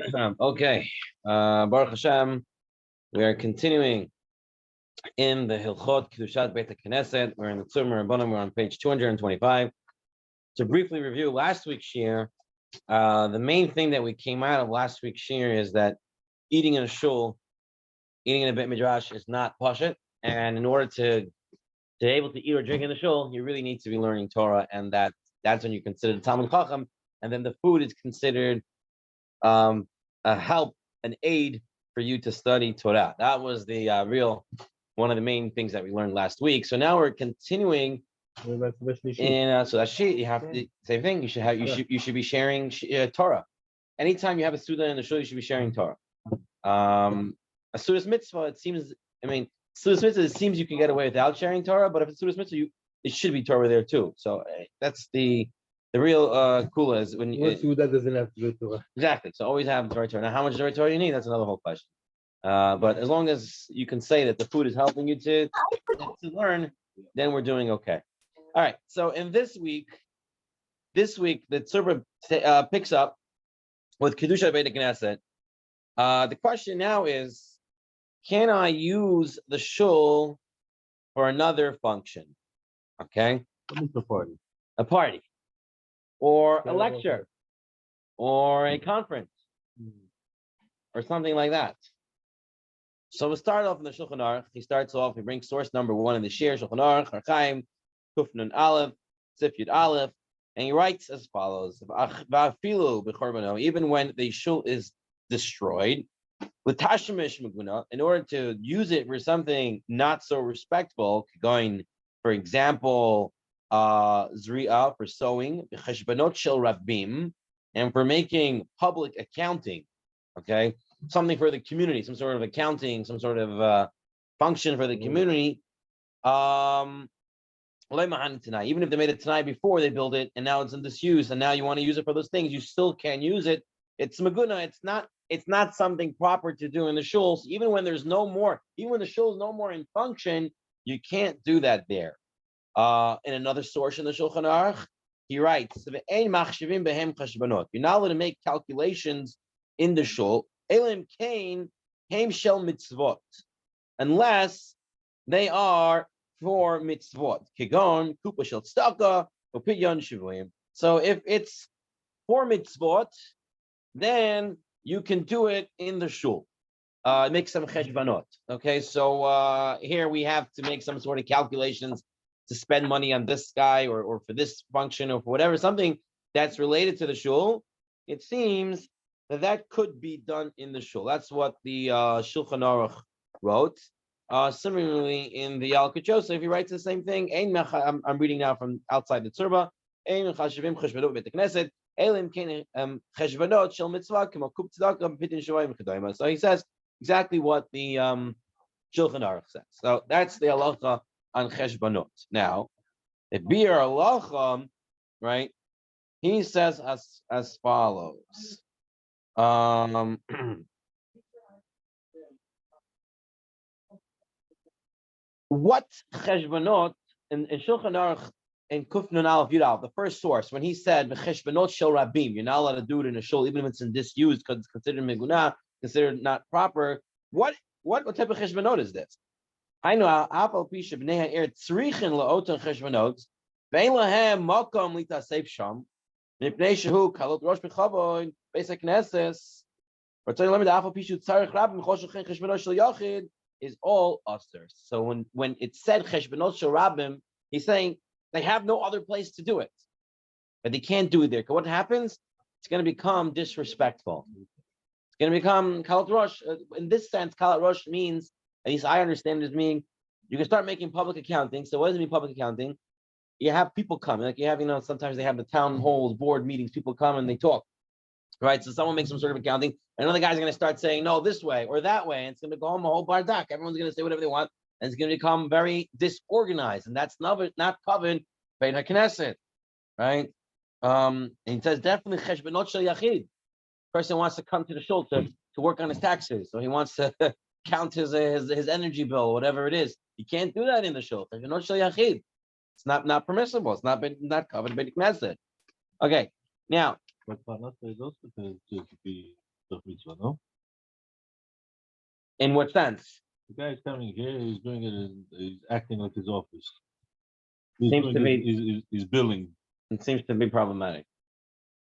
Okay, Baruch Hashem, we are continuing in the Hilchot Kedushat Beit HaKnesset. We're in the Tzurba Rabbanim. We're on page 225. To briefly review last week's shir, the main thing that we came out of last week's shir is that eating in a shul, eating in a Beit Midrash is not pashut, and in order to be able to eat or drink in the shul, you really need to be learning Torah, and that's when you consider the Talmud Chacham, and then the food is considered a help, an aid for you to study Torah. That was the one of the main things that we learned last week. So now we're continuing in so that sheet. You have the same thing. You should be sharing Torah. Anytime you have a student in the shul, you should be sharing Torah. A Sudas mitzvah, it seems. Sudas mitzvah, it seems you can get away without sharing Torah, but if it's Sudas mitzvah, it should be Torah there too. So that's the real kula is when you that doesn't have to Torah. Exactly. So always have the right Torah. Now, how much the right Torah you need? That's another whole question. But as long as you can say that the food is helping you to learn, then we're doing okay. All right. So in this week, the Tzurba picks up with Kedusha Beit HaKnesset. The question now is, can I use the shul for another function? Okay. A party. Or a lecture, or a conference, or something like that. So we'll start off in the Shulchan Aruch. He brings source number 1 in the Shir, Shulchan Aruch, Archaim, Kuf Nun Aleph, Sif Yud Aleph, and he writes as follows: even when the shul is destroyed, in order to use it for something not so respectful, going, for example, Zri'ah for sowing, Cheshbanot Shel Rabbim, and for making public accounting, okay, something for the community, some sort of accounting, some sort of function for the community. Even if they made it tonight before they build it, and now it's in disuse, and now you want to use it for those things, you still can use it. It's maguna. It's not something proper to do in the shul. So even when the shul is no more in function, you can't do that there. In another source in the Shulchan Aruch, he writes, you're not allowed to make calculations in the shul, unless they are for mitzvot. So if it's for mitzvot, then you can do it in the shul. Make some cheshbanot. Okay, so here we have to make some sort of calculations to spend money on this guy or for this function or for whatever, something that's related to the shul. It seems that could be done in the shul. That's what the Shulchan Aruch wrote. Similarly, in the Yalkut Yosef, he writes the same thing. I'm reading now from outside the Tzurba. So he says exactly what the Shulchan Aruch says. So that's the halacha on cheshbanot. Now, the Bir halacha, right? He says as follows. What cheshbanot in Shulchan Aruch in Kuf Nun Aleph Yud Aleph, the first source, when he said cheshbanot shel rabim, you're not allowed to do it in a shul, even if it's in disuse because it's considered meguna, considered not proper. What type of cheshbanot is this? I know Apal Pisha Bnei Ha'er Tzrichin La'oton Cheshvanot Vein Lahem Makom Lita Seif Sham Mipnei Shehu Kalot Rosh B'Chavoin Beis HaKnesses V'Tzay Lamed Apal Pisha Tzarich Rabbim Chol Shulchan Cheshvanot Shel Yachid is all Aser. So when it said Cheshvanot Shel Rabbim, he's saying they have no other place to do it, but they can't do it there. Because what happens? It's going to become disrespectful. It's going to become Kalot Rosh. In this sense, Kalot Rosh means, at least I understand it as meaning, you can start making public accounting. So what does it mean, public accounting? You have people come, like you have, sometimes they have the town halls, board meetings, people come and they talk, right? So someone makes some sort of accounting, and another guy's going to start saying, no, this way or that way, and it's going to go home a whole bardak. Everyone's going to say whatever they want, and it's going to become very disorganized, and that's not covered by the Knesset, right? And he says, definitely, cheshbanot shel yachid. Person wants to come to the shul to work on his taxes, so he wants to count his energy bill, whatever it is. You can't do that in the shul. It's not permissible. It's not covered by the Knesset. Okay, now. But parnasa is also to be Stuff mitzvah, no? In what sense? The guy is coming here. He's doing it. He's acting like his office. He's Seems doing to be. his billing, It seems to be problematic.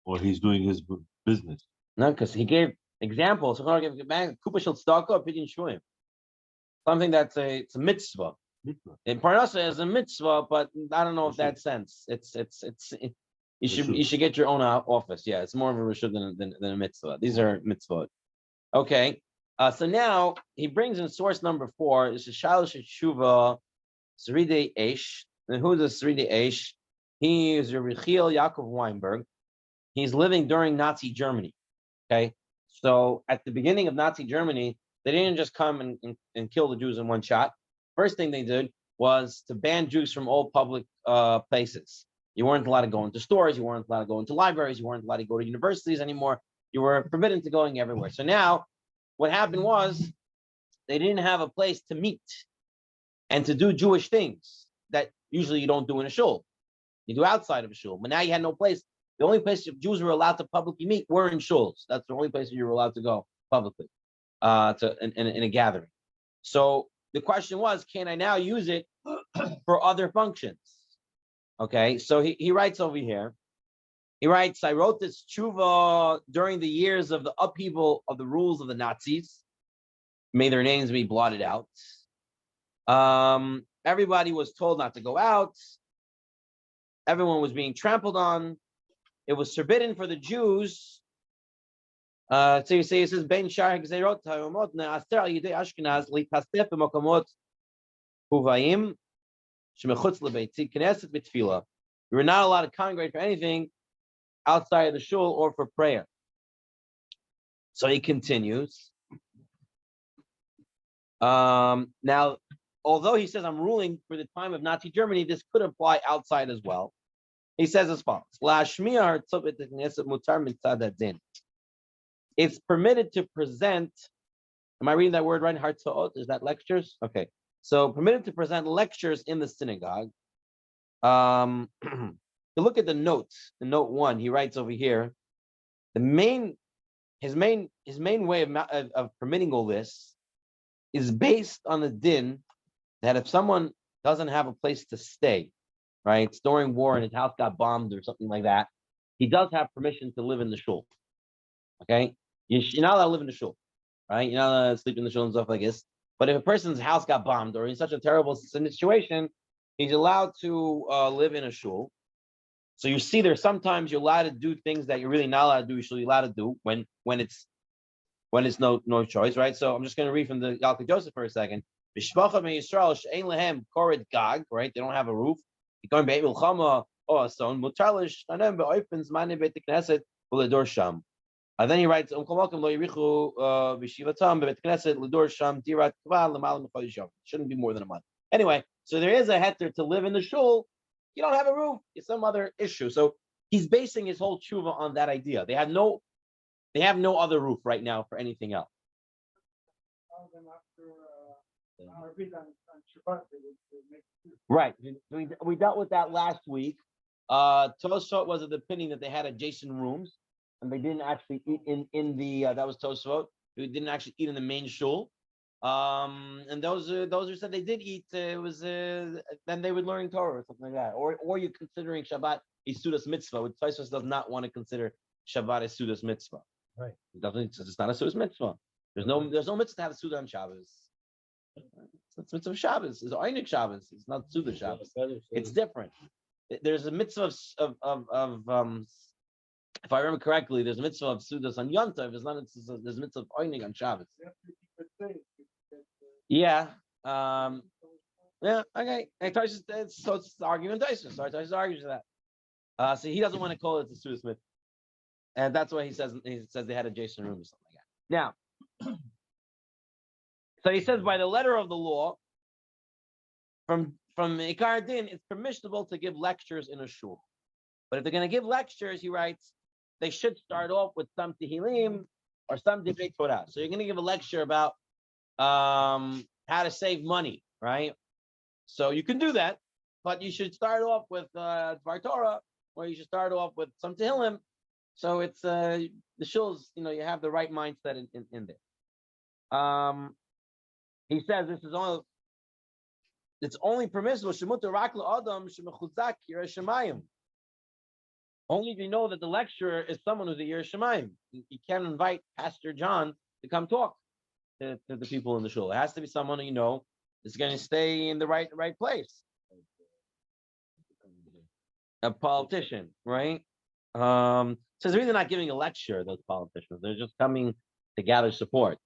or he's doing his business. No, because he gave examples. So Kupa shel tzedakah pidyon shvuim. Something that's it's a mitzvah. Mitzvah. In Parnasa is a mitzvah, but I don't know if that sense. You should get your own office. Yeah, it's more of a reshut than a mitzvah. These are mitzvot. Okay. So now he brings in source number 4. This is Shalosh Tshuva Sridei Eish. And who's the Sridei Eish? He is Yechiel Yaakov Weinberg. He's living during Nazi Germany. Okay. So at the beginning of Nazi Germany, they didn't just come and kill the Jews in one shot. First thing they did was to ban Jews from all public places. You weren't allowed to go into stores. You weren't allowed to go into libraries. You weren't allowed to go to universities anymore. You were forbidden to going everywhere. So now what happened was they didn't have a place to meet and to do Jewish things that usually you don't do in a shul. You do outside of a shul. But now you had no place. The only place Jews were allowed to publicly meet were in shuls. That's the only place you were allowed to go publicly in a gathering. So the question was, can I now use it for other functions? Okay, so he writes over here. He writes, I wrote this tshuva during the years of the upheaval of the rules of the Nazis. May their names be blotted out. Everybody was told not to go out. Everyone was being trampled on. It was forbidden for the Jews. So you say it says Ben Shar Gzerot Hayomot Ne'aster Al Yidei Ashkenaz Litasef B'Mokamot Huvayim Shemechutz LeBeiti Knesset B'Tfilah. You were not allowed to congregate for anything outside of the shul or for prayer. So he continues. Now, although he says I'm ruling for the time of Nazi Germany, this could apply outside as well. He says as follows: it's permitted to present. Am I reading that word right? Hartzaot, is that lectures? Okay. So permitted to present lectures in the synagogue. To look at the notes, in note 1, he writes over here, his main way of permitting all this is based on the din that if someone doesn't have a place to stay, right? It's during war and his house got bombed or something like that, he does have permission to live in the shul. Okay? You're not allowed to live in the shul, right? You're not allowed to sleep in the shul and stuff like this. But if a person's house got bombed or in such a terrible situation, he's allowed to live in a shul. So you see there, sometimes you're allowed to do things that you're really not allowed to do, you're allowed to do when it's no choice, right? So I'm just going to read from the Yalkut Joseph for a second. Right? They don't have a roof. And then he writes, shouldn't be more than a month. Anyway, so there is a heter to live in the shul. You don't have a roof. It's some other issue. So he's basing his whole tshuva on that idea. They have no other roof right now for anything else. Right. We dealt with that last week. Tosfot was of the opinion that they had adjacent rooms, and they didn't actually eat in the that was Tosfot. They didn't actually eat in the main shul. And those who said they did eat, it was then they would learn Torah or something like that. Or you're considering Shabbat a Sudas mitzvah, which Tosfot does not want to consider Shabbat a Sudas mitzvah. Right. It's not a Sudas mitzvah. There's no mitzvah to have a Suda on Shabbos. It's mitzvah of Shabbos. It's Einik Shabbos. It's not Suda Shabbos. It's different. There's a mitzvah of if I remember correctly, there's a mitzvah of Sudas on Yom Tov. There's a mitzvah of Einik on Shabbos. Yeah. Yeah. Okay. So it's the argument. Taisus argues for that. So he doesn't want to call it the Suda Smith, and that's why he says they had adjacent rooms or something like that. Now. So he says by the letter of the law, from Ikar Din, it's permissible to give lectures in a shul. But if they're going to give lectures, he writes, they should start off with some Tehillim or some Divrei Torah. So you're going to give a lecture about how to save money, right? So you can do that, but you should start off with Dvar Torah, or you should start off with some Tehillim, So it's the shuls, you have the right mindset in there. He says this is all. It's only permissible. Only if you know that the lecturer is someone who's a Yer Shemayim. You can't invite Pastor John to come talk to the people in the shul. It has to be someone who is going to stay in the right place. A politician, right? So they're really not giving a lecture. Those politicians, they're just coming to gather support.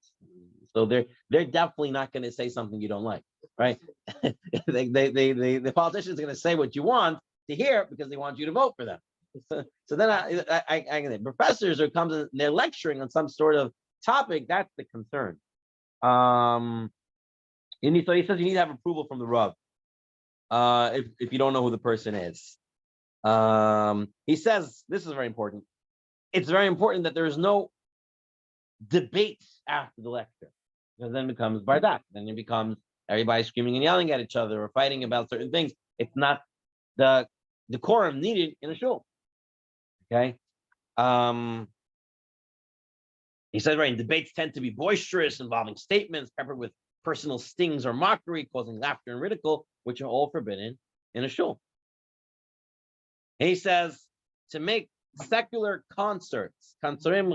So they're definitely not going to say something you don't like, right? The politicians are going to say what you want to hear because they want you to vote for them. So then professors are comes and they're lecturing on some sort of topic. That's the concern. So he says you need to have approval from the Rav. If you don't know who the person is. He says this is very important. It's very important that there is no debate after the lecture, because then it becomes bardak. Then it becomes everybody screaming and yelling at each other or fighting about certain things. It's not the decorum needed in a shul. Okay. He said, right, debates tend to be boisterous, involving statements peppered with personal stings or mockery, causing laughter and ridicule, which are all forbidden in a shul. He says to make secular concerts, kanstarim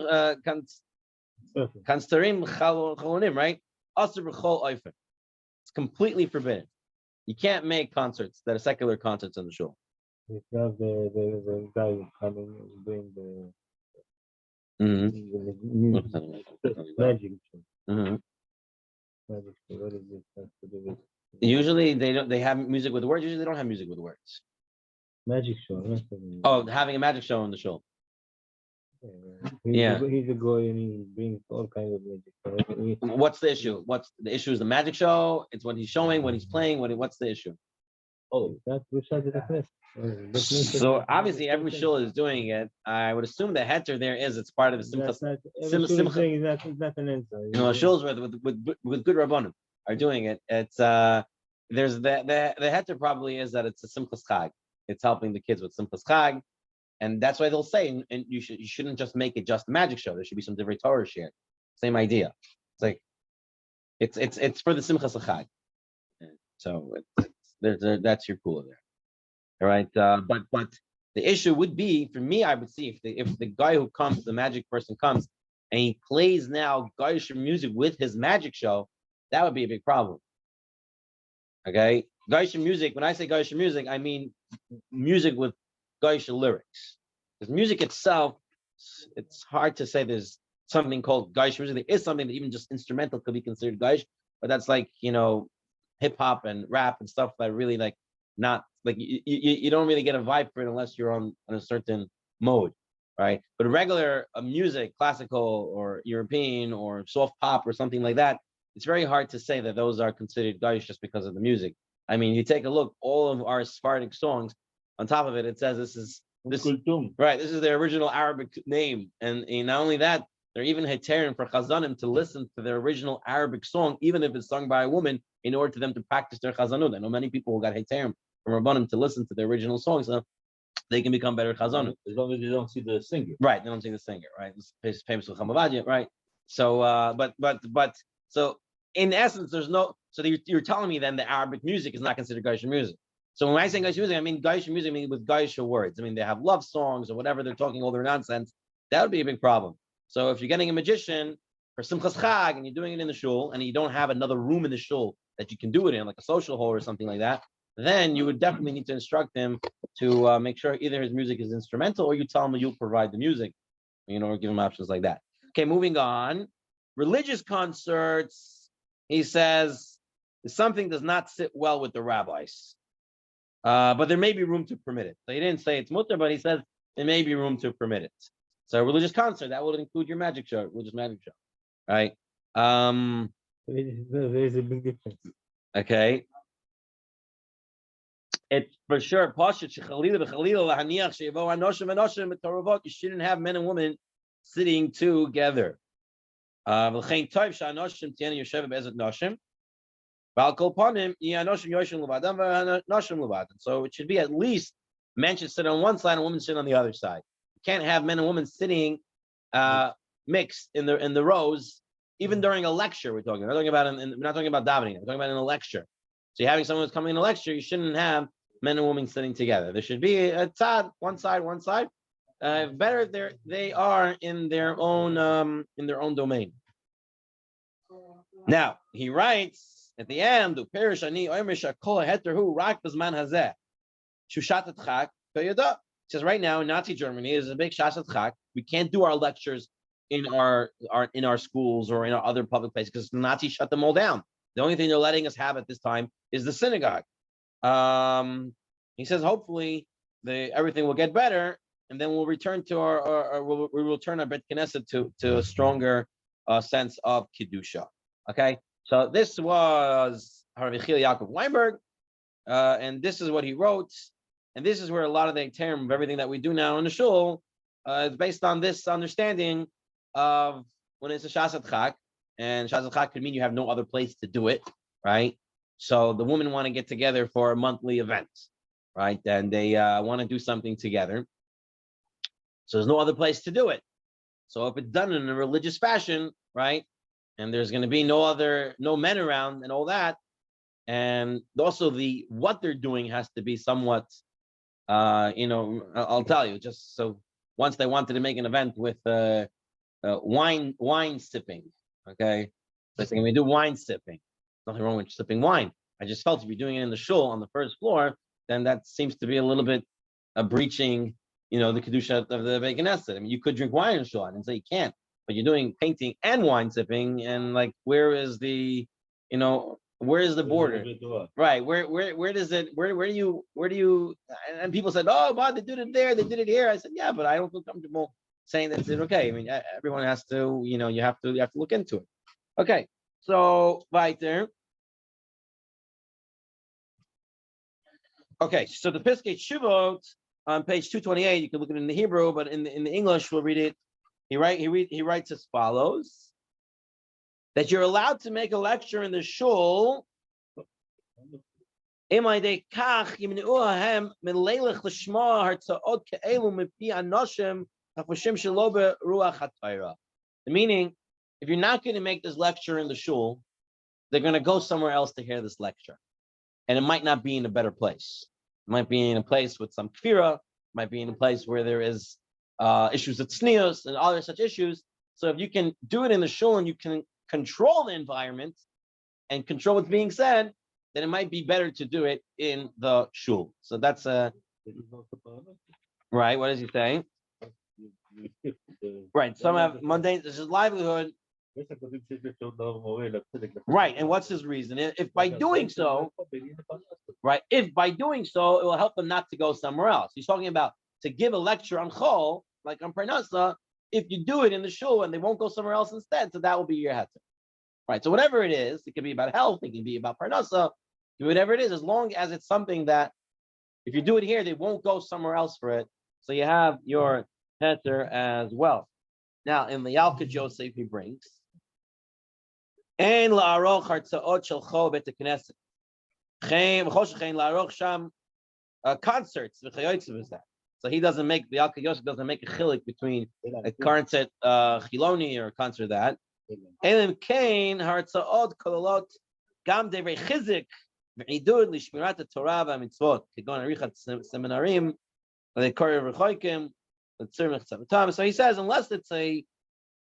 chalonim, right? It's completely forbidden. You can't make concerts that are secular concerts in the shul. If you have the guy coming and doing the magic show. Magic show, what is this has to do with? Usually they have music with words. Usually they don't have music with words. Magic show. Oh, having a magic show in the shul. He's a guy and he brings all kinds of magic. What's the issue? What's the issue? Is the magic show? It's what he's showing, what he's playing. What's the issue? Oh, that's which side of the press. So obviously every shul is doing it. I would assume the heter there is it's part of the simcha. That's not an answer. Shuls with good rabbanim are doing it. It's there's the heter probably is that it's a simchas chag. It's helping the kids with simchas chag, and that's why they'll say and you shouldn't just make it just a magic show. There should be some different Torah shared. Same idea. It's like it's for the simchas chag. So that's your cool there. All right, but the issue would be for me. I would see if the guy who comes, the magic person comes, and he plays now Gaisher music with his magic show, that would be a big problem. Okay, Gaisher music. When I say Gaisher music, I mean music with Gaisher lyrics. Because music itself, it's hard to say there's something called Gaisher music. There is something that even just instrumental could be considered Gaisher, but that's like hip hop and rap and stuff that really like. Not like you don't really get a vibe for it unless you're on a certain mode, right? But regular music, classical or European or soft pop or something like that, it's very hard to say that those are considered Gaish just because of the music. I mean, you take a look, all of our Sephardic songs, on top of it, it says this is their original Arabic name, and not only that, they're even heterim for chazanim to listen to their original Arabic song, even if it's sung by a woman, in order for them to practice their chazanut. I know many people who got heterim from Rabbanim to listen to the original song, so they can become better chazanut. As long as you don't see the singer. Right, they don't see the singer, right? It's famous with Chamavadia, right? So, but so in essence, there's no. So you're telling me then the Arabic music is not considered Gaisher music. So when I say Gaisher music, I mean Gaisher music, I mean with Gaisher words. I mean they have love songs or whatever. They're talking all their nonsense. That would be a big problem. So if you're getting a magician for Simchas Chag and you're doing it in the shul and you don't have another room in the shul that you can do it in, like a social hall or something like that, then you would definitely need to instruct him to make sure either his music is instrumental or you tell him you'll provide the music, or give him options like that. Okay, moving on. Religious concerts, he says, something does not sit well with the rabbis. But there may be room to permit it. So he didn't say it's mutter, but he says there may be room to permit it. So a religious concert, that would include your magic show, religious magic show, right? There is a big difference. Okay. It's for sure. You shouldn't have men and women sitting together. So it should be at least men should sit on one side and women sit on the other side. can't have men and women sitting mixed in the rows, even during a lecture. We're talking about we're not talking about davening. We're talking about in a lecture. So you're having someone who's coming in a lecture. You shouldn't have men and women sitting together. There should be a tzad, one side. Better if they are in their own domain. Now he writes at the end, says right now in Nazi Germany is a big shashat chak. We can't do our lectures in our schools or in our other public places because the Nazis shut them all down. The only thing they're letting us have at this time is the synagogue. He says hopefully everything will get better, and then we'll return to we will turn our Bet Knesset to a stronger sense of kedusha. Okay, so this was Harav Yechiel Yaakov Weinberg, and this is what he wrote, and this is where a lot of the term of everything that we do now in the shul is based on this understanding of when it's a shasat chak, and shasat chak could mean you have no other place to do it, right? So the women want to get together for a monthly event, right? And they want to do something together. So there's no other place to do it. So if it's done in a religious fashion, right? And there's going to be no men around and all that. And also what they're doing has to be somewhat, I'll tell you, just so once they wanted to make an event with wine sipping, okay? So we do wine sipping. Nothing wrong with sipping wine. I just felt if you're doing it in the shul on the first floor, then that seems to be a little bit breaching, the kedusha of the Beit Knesset. I mean, you could drink wine in shul. I didn't say you can't, but you're doing painting and wine sipping, and like, where is the border? Right. Where does it? Where do you? And people said, oh, wow, they did it there, they did it here. I said, yeah, but I don't feel comfortable saying that it's okay. I mean, everyone has to, you have to look into it. Okay. So right there. Okay, so the Piskei Shuvot on page 228, you can look at it in the Hebrew, but in the English, we'll read it. He writes as follows: that you're allowed to make a lecture in the shul. The meaning, if you're not going to make this lecture in the shul, they're going to go somewhere else to hear this lecture. And it might not be in a better place. It might be in a place with some kfira, might be in a place where there is issues of tznius and other such issues. So if you can do it in the shul and you can control the environment and control what's being said, then it might be better to do it in the shul. So that's right. What is he saying? Right. Some have mundane. This is livelihood. Right. And what's his reason? If by doing so, it will help them not to go somewhere else. He's talking about to give a lecture on chol, like on parnasa. If you do it in the shul and they won't go somewhere else instead, so that will be your heter. Right. So whatever it is, it can be about health, it can be about parnasa, whatever it is, as long as it's something that if you do it here, they won't go somewhere else for it. So you have your heter as well. Now in the Yalkut Yosef he brings. And la'aroch hartzaot shel chol bet knesset. Concerts. So he doesn't make the Yalkut Yosef doesn't make a chilik between a concert chiloni or a concert that. Elim kain hartzaot kololot gam devrei chizik v'idud lishmirat Torah v'mitzvot kegon arichat seminarim v'korer v'choikim v'tzir. So he says unless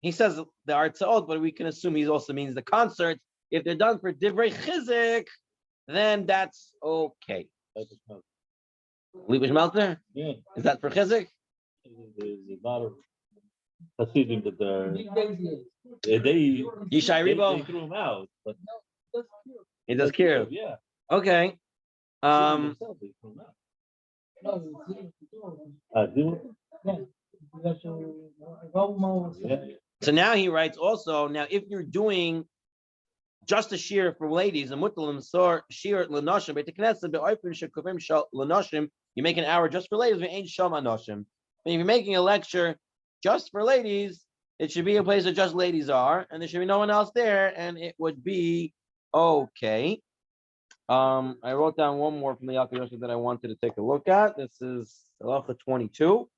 he says the hartzaot, but we can assume he also means the concerts. If they're done for divrei chizik, then that's okay. Liebish Meltzer? Yeah. Is that for chizik? There's a lot of Hasidim that they Yishai Ribo? They threw him out, but He does cure. Yeah. Okay. They threw him out. So now he writes also, now if you're doing just a shear for ladies, you make an hour just for ladies, and if you're making a lecture just for ladies, it should be a place that just ladies are, and there should be no one else there, and it would be okay. I wrote down one more from the Yalkut Yosef that I wanted to take a look at. This is halacha 22.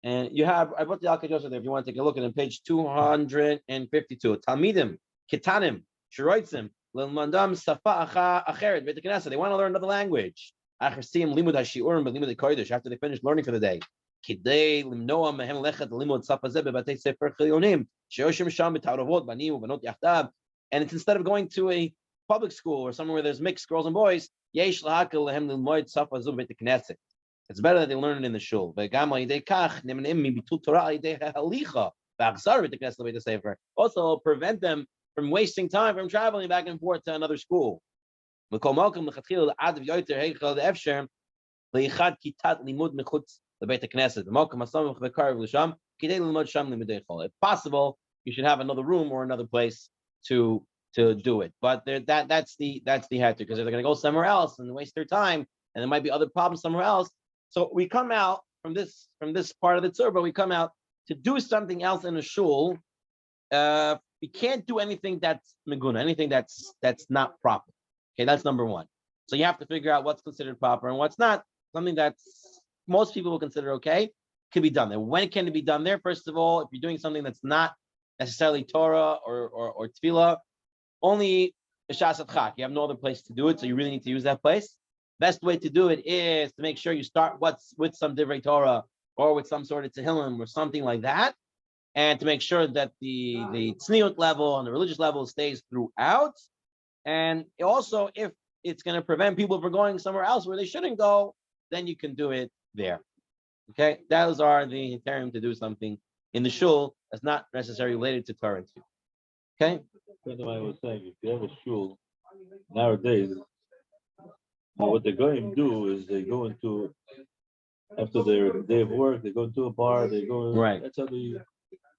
And you have, I put the Al-Kadosh there if you want to take a look at it, page 252. Talmidim, Kitanim, Shiroitzim, Lilmandam, Safa Acheret, Beit Knesset. They want to learn another language. Achersim, Limud HaShiurim, but Limud HaKodesh, after they finish learning for the day. Kidei, Limnoa, Mehem Lechet, Limud Safa Zeb, Batei Sefer Chilyonim, Sheoshim Sham, B'Tauravot, Banim, Banot Yachtab. And it's instead of going to a public school or somewhere where there's mixed girls and boys, Yesh Lahakal, Lehem Lilmoid Safa Zub, Beit Knesset. It's better that they learn it in the shul. Also, prevent them from wasting time from traveling back and forth to another school. If possible, you should have another room or another place to do it. But that's the head because if they're going to go somewhere else and waste their time, and there might be other problems somewhere else. So we come out from this part of the Tzurba, we come out to do something else in a shul. We can't do anything that's meguna, anything that's not proper. Okay, that's number one. So you have to figure out what's considered proper and what's not. Something that's most people will consider okay can be done there. When can it be done there? First of all, if you're doing something that's not necessarily Torah or Tefillah, only Shas Chak. You have no other place to do it, so you really need to use that place. Best way to do it is to make sure you start with some Divrei Torah or with some sort of Tehillim or something like that, and to make sure that the tzniut level and the religious level stays throughout. And also, if it's going to prevent people from going somewhere else where they shouldn't go, then you can do it there. Okay, those are the term to do something in the shul that's not necessarily related to Torah. Okay. That's what I was saying. If you have a shul nowadays, what they're going to do is they go into after their day of work, they go to a bar, they go right. That's how they.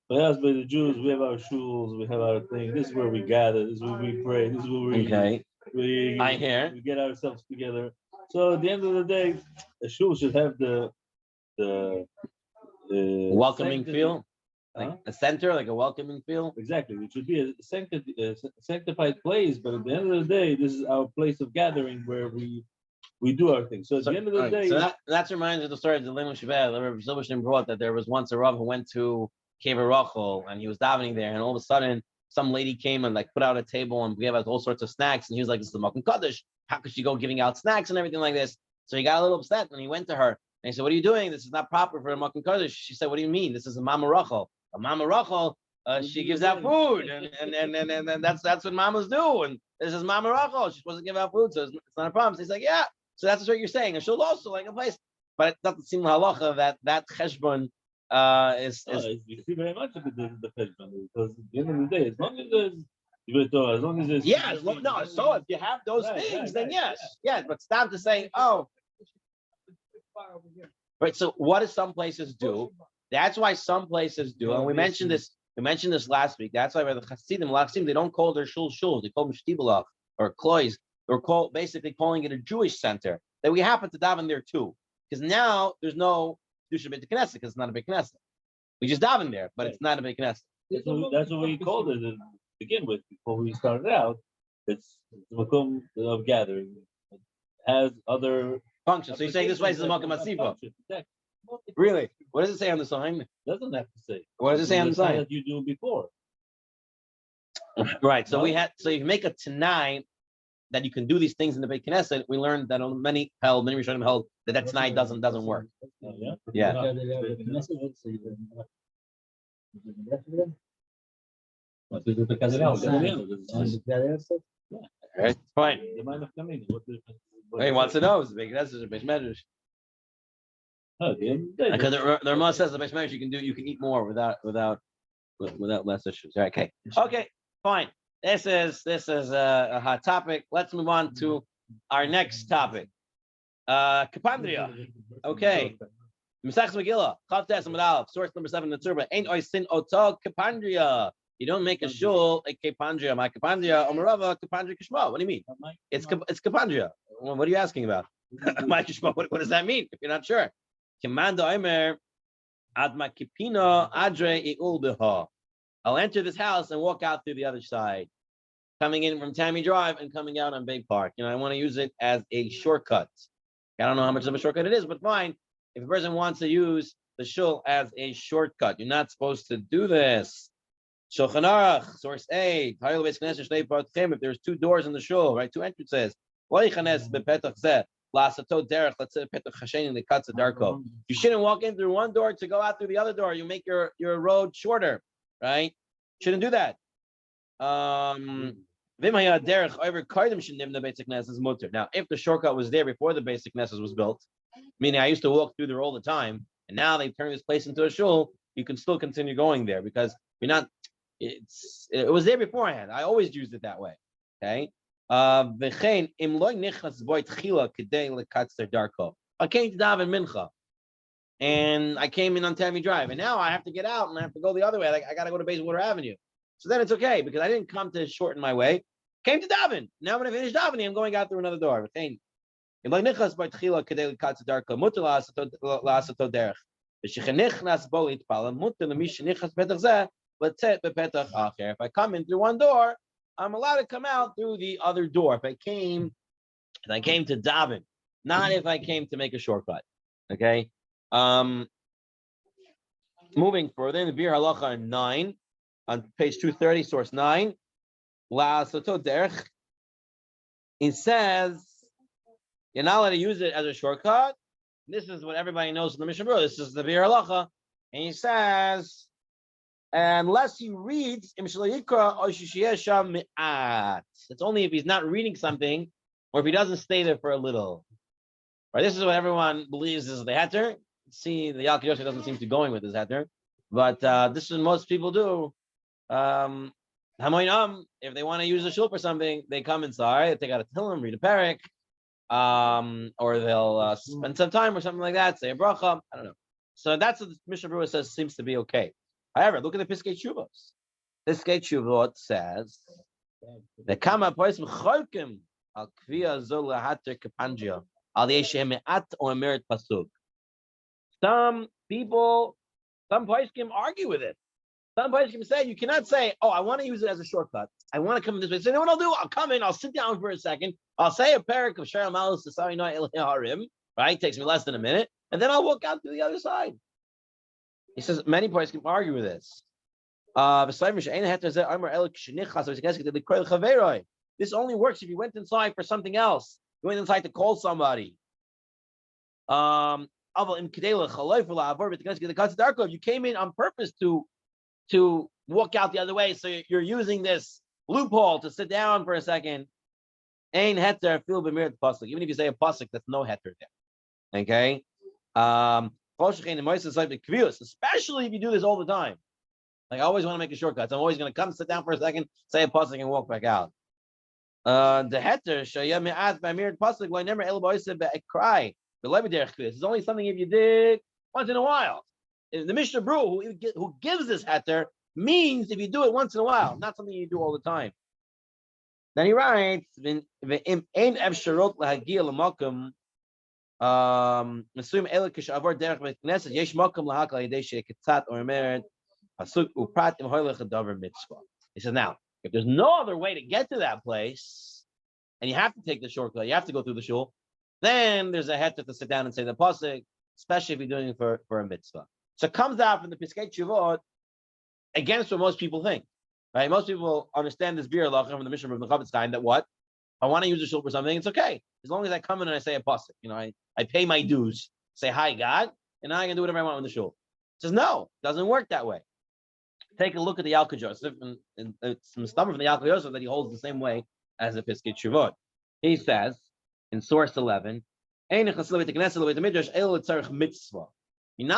But us, by the Jews, we have our shuls, we have our thing. This is where we gather. This is where we pray. This is where we get ourselves together. So at the end of the day, a shul should have the welcoming feel, like a center, like a welcoming feel. Exactly, it should be a sanctified place. But at the end of the day, this is our place of gathering where we do our thing. So at the end of the day, so that reminds me of the story of the Lema Shebel. The Rebbe Zilberstein brought that there was once a Rav who went to Cave Rachel and he was davening there, and all of a sudden some lady came and like put out a table and gave us all sorts of snacks, and he was like, "This is the Malkum Kaddish. How could she go giving out snacks and everything like this?" So he got a little upset and he went to her and he said, "What are you doing? This is not proper for a Malkum Kaddish." She said, "What do you mean? This is a Mama Rachel. A Mama Rachel, she gives out food, and that's what mamas do. And this is Mama Rachel. She's supposed to give out food, so it's not a problem." So he's like, "Yeah." So that's what you're saying. And she'll also like a place, but it doesn't seem halacha that cheshbon is. You see very much of the cheshbon because at the end of the day, as long as there's so if you have those things, then yes. But stop to say, oh, right. So what do some places do? That's why some places do, and we mentioned this. We mentioned this last week. That's why the Chassidim, they don't call their shuls. They call them shtibelach or klois. They're basically calling it a Jewish center. That we happen to daven there too, because now there's no Kedusha Beit Knesset because it's not a Beit Knesset. We just daven there, but it's not a Beit Knesset. That's what we called it to begin with. Before we started out, it's the makom of gathering. It has other functions. So you're saying this place is a makom asifa? Really? What does it say on the sign? It doesn't have to say. What does it say on the sign? That you do before. Right. So so you make a tonight that you can do these things in the Beit Knesset. We learned that many Rishonim held that tonight doesn't work. Yeah. Right. Fine. He wants to know is the Beit Knesset or Beit Medrash. Because the Ramah says the Beit Medrash you can eat more without less issues. Okay. Okay. Fine. This is a hot topic. Let's move on to our next topic. Kapandria. Okay. Misach Megillah. Chavtes Amud Aleph. Source number 7 in the Tzurba. Ain't oisin oto kapandria. You don't make a shul a kapandria. My kapandria omerava kapandria kishma. What do you mean? It's kapandria. What are you asking about? My kishma. What does that mean? If you're not sure. Kimanda Omer Adma Kipino Adre Iul Beha. I'll enter this house and walk out through the other side, coming in from Tammy Drive and coming out on Bay Park. I want to use it as a shortcut. I don't know how much of a shortcut it is, but fine. If a person wants to use the shul as a shortcut. You're not supposed to do this. Shulchan Aruch, source 8. If there's 2 doors in the shul, right? 2 entrances. Let's say you shouldn't walk in through one door to go out through the other door. You make your road shorter, right? Shouldn't do that. Now, if the shortcut was there before the basic Knesset was built, meaning I used to walk through there all the time, and now they've turned this place into a shul, you can still continue going there because you're not. It was there beforehand. I always used it that way. Okay. I came to daven mincha, and I came in on Tammy Drive, and now I have to get out and I have to go the other way. I got to go to Bayswater Avenue. So then it's okay because I didn't come to shorten my way. Came to daven. Now when I finish davening, I'm going out through another door. If I come in through one door, I'm allowed to come out through the other door. If I came to daven, not if I came to make a shortcut. Okay. Moving further in the Bir Halacha 9 on page 230, source 9. It says you're not allowed to use it as a shortcut. This is what everybody knows in the Mishnah Berurah. This is the Bir Halacha, and he says, unless he reads, it's only if he's not reading something or if he doesn't stay there for a little. Right? This is what everyone believes is the heter. See, the Yalkut Yosef doesn't seem to be going with his heter, but this is what most people do. If they want to use a shul for something, they come inside, they got to tell them, read a parak, or they'll spend some time or something like that, say a bracha. I don't know. So that's what the Mishnah Berurah says seems to be okay. However, look at the Piskei Teshuvos. Piskei Teshuvot says the kama poisim cholkim al kviya zol lahater kapangia al yeshem me'at or merit pasuk. Some poiskim argue with it. Some poiskim say you cannot say, "Oh, I want to use it as a shortcut. I want to come in this way." Say, "No, what I'll do? I'll come in. I'll sit down for a second. I'll say a parak of Sher Malus to Sarinoi El Harim. Right, takes me less than a minute, and then I'll walk out to the other side." He says many points can argue with this. This only works if you went inside for something else. You went inside to call somebody. You came in on purpose to walk out the other way, so you're using this loophole to sit down for a second. Even if you say a pasuk, that's no heter there. Okay. Especially if you do this all the time. Like I always want to make a shortcut. So I'm always going to come sit down for a second, say a pasuk, and walk back out. The heter it's only something if you did once in a while. The Mishnah Berurah who gives this heter means if you do it once in a while, not something you do all the time. Then he writes, he says now, if there's no other way to get to that place and you have to take the shortcut, you have to go through the shul, then there's a heter to sit down and say the pasuk, especially if you're doing it for a mitzvah. So it comes out from the Piskei Teshuvot against what most people think. Right? Most people understand this Bir Halacha from the Mishnah of the Chavetz Chaim that what? I want to use a shul for something, it's okay. As long as I come in and I say a pasuk, I pay my dues, say hi God, and now I can do whatever I want with the shul. He says no, it doesn't work that way. Take a look at the Yalkut Yosef, and it's some stuff from the Yalkut Yosef that he holds the same way as the Piskei Teshuvot. He says in source 11, you're not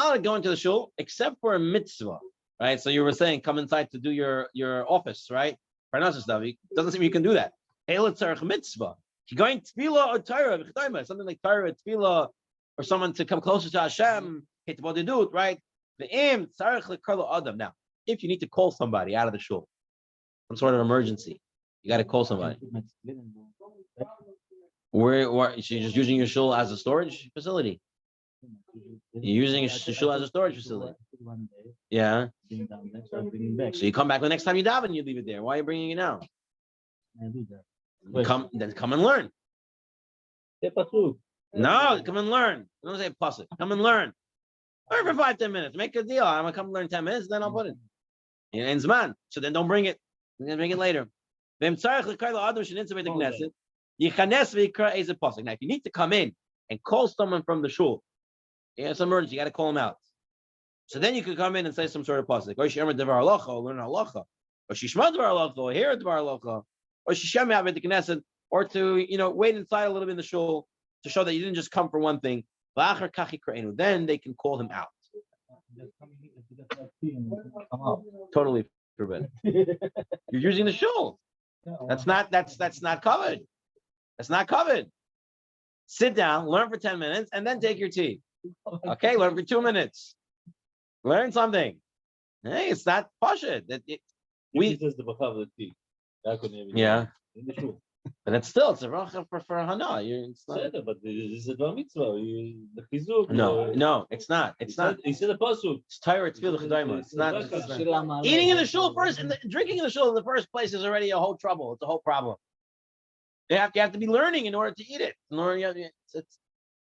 allowed to go into the shul except for a mitzvah, right? So you were saying come inside to do your office, right? Parnassus stuff. It doesn't seem you can do that. Mitzvah. You're going tefillah or Torah, something like Torah, tefillah, or someone to come closer to Hashem, right? Now, if you need to call somebody out of the shul, some sort of emergency, you got to call somebody. Where you're just using your shul as a storage facility. You're using your shul as a storage facility. Yeah. So you come back the next time you daven, you leave it there. Why are you bringing it now? Come and learn. No, come and learn. Don't say pasuk. Come and learn. Learn for 5-10 minutes. Make a deal. I'm gonna come learn 10 minutes, then I'll put it. In Zman. So then don't bring it. You're gonna bring it later. Now, if you need to come in and call someone from the shul, you have some emergency, you got to call them out. So then you could come in and say some sort of pasuk. Or learn halacha, or shishma devar halacha, or hear devar halacha, or shishem have the knesset, or to wait inside a little bit in the shul to show that you didn't just come for one thing. Then they can call him out. Totally forbidden. You're using the shul. That's not covered. That's not covered. Sit down, learn for 10 minutes, and then take your tea. Okay, learn for 2 minutes. Learn something. Hey, it's not pashut. We says the bachav the tea. Yeah. In the shul. But it's a bracha for hana. It's not. But this is a mitzvah. The chizuk. No, it's not. It's not. He said the pasuk. It's Torah. It's tefillah chedayma. It's not. Eating in the shul first, and drinking in the shul in the first place is already a whole trouble. It's a whole problem. You have to be learning in order to eat it.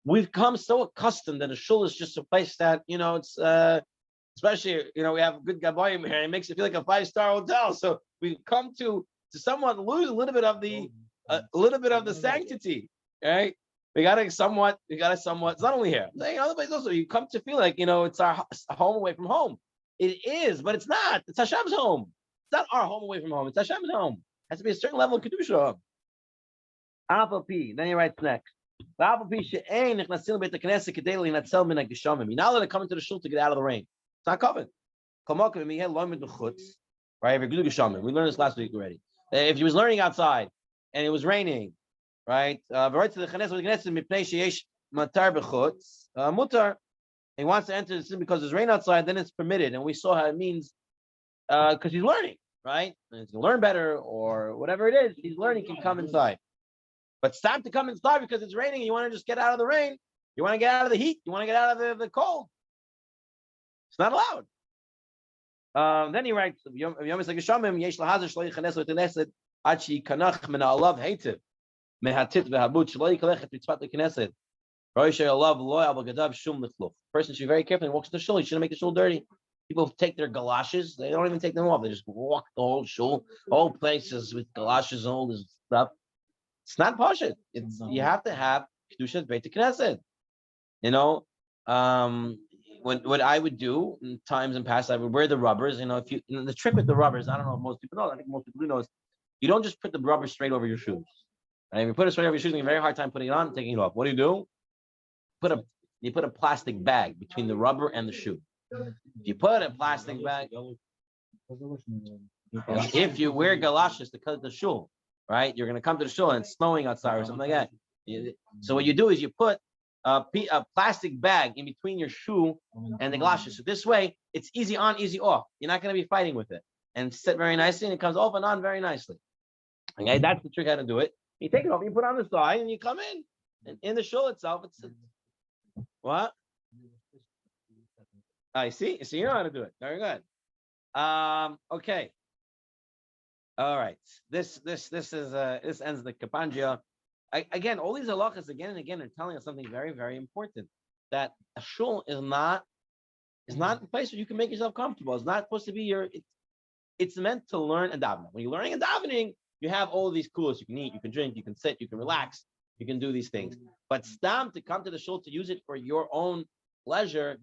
We've come so accustomed that a shul is just a place that it's especially we have good gabayim here. It makes it feel like a 5-star hotel. So we've come to somewhat lose a little bit of the sanctity, right? We got to somewhat. It's not only here. Like other places also, you come to feel like it's our home away from home. It is, but it's not. It's Hashem's home. It's not our home away from home. It's Hashem's home. It has to be a certain level of kedusha. Alpha P. Then he writes next. Alpha P. She'ein nechnasim beit haknesset kedei linatzel min hageshamim. You're not allowed to come into the shul to get out of the rain. It's not covered. Right? We learned this last week already. If he was learning outside and it was raining, right? He wants to enter the sin because there's rain outside, then it's permitted. And we saw how it means because he's learning, right? And he's gonna learn better or whatever it is, he's learning, can come inside. But stop to come inside because it's raining and you want to just get out of the rain. You want to get out of the heat. You want to get out of the cold. It's not allowed. Then he writes, person should be very careful and walks to the shul. He shouldn't make the shul dirty. People take their galoshes, they don't even take them off. They just walk the whole shul, whole places with galoshes and all this stuff. It's not pashut. You have to have kedusha beit knesset. What I would do in times in past, I would wear the rubbers. The trick with the rubbers, I don't know if most people know. I think most people do know is you don't just put the rubber straight over your shoes. And if you put it straight over your shoes, you have a very hard time putting it on, taking it off. What do? You put a plastic bag between the rubber and the shoe. If you put a plastic bag, if you wear galoshes to cut the shul, right? You're going to come to the shul and it's snowing outside or something like that. So what you do is you put a plastic bag in between your shoe and the galoshes. So this way, it's easy on, easy off. You're not going to be fighting with it. And sit very nicely, and it comes off and on very nicely. Okay, that's the trick how to do it. You take it off, you put it on the side, and you come in. And in the shul itself, it's what? I see. So you know how to do it. Very good. Okay. All right. This ends the Kapangia. Again, all these halachas again and again are telling us something very, very important. That a shul is not a place where you can make yourself comfortable. It's not supposed to be it's meant to learn and davening. When you're learning and davening, you have all of these coolers. You can eat, you can drink, you can sit, you can relax, you can do these things. But stam to come to the shul to use it for your own pleasure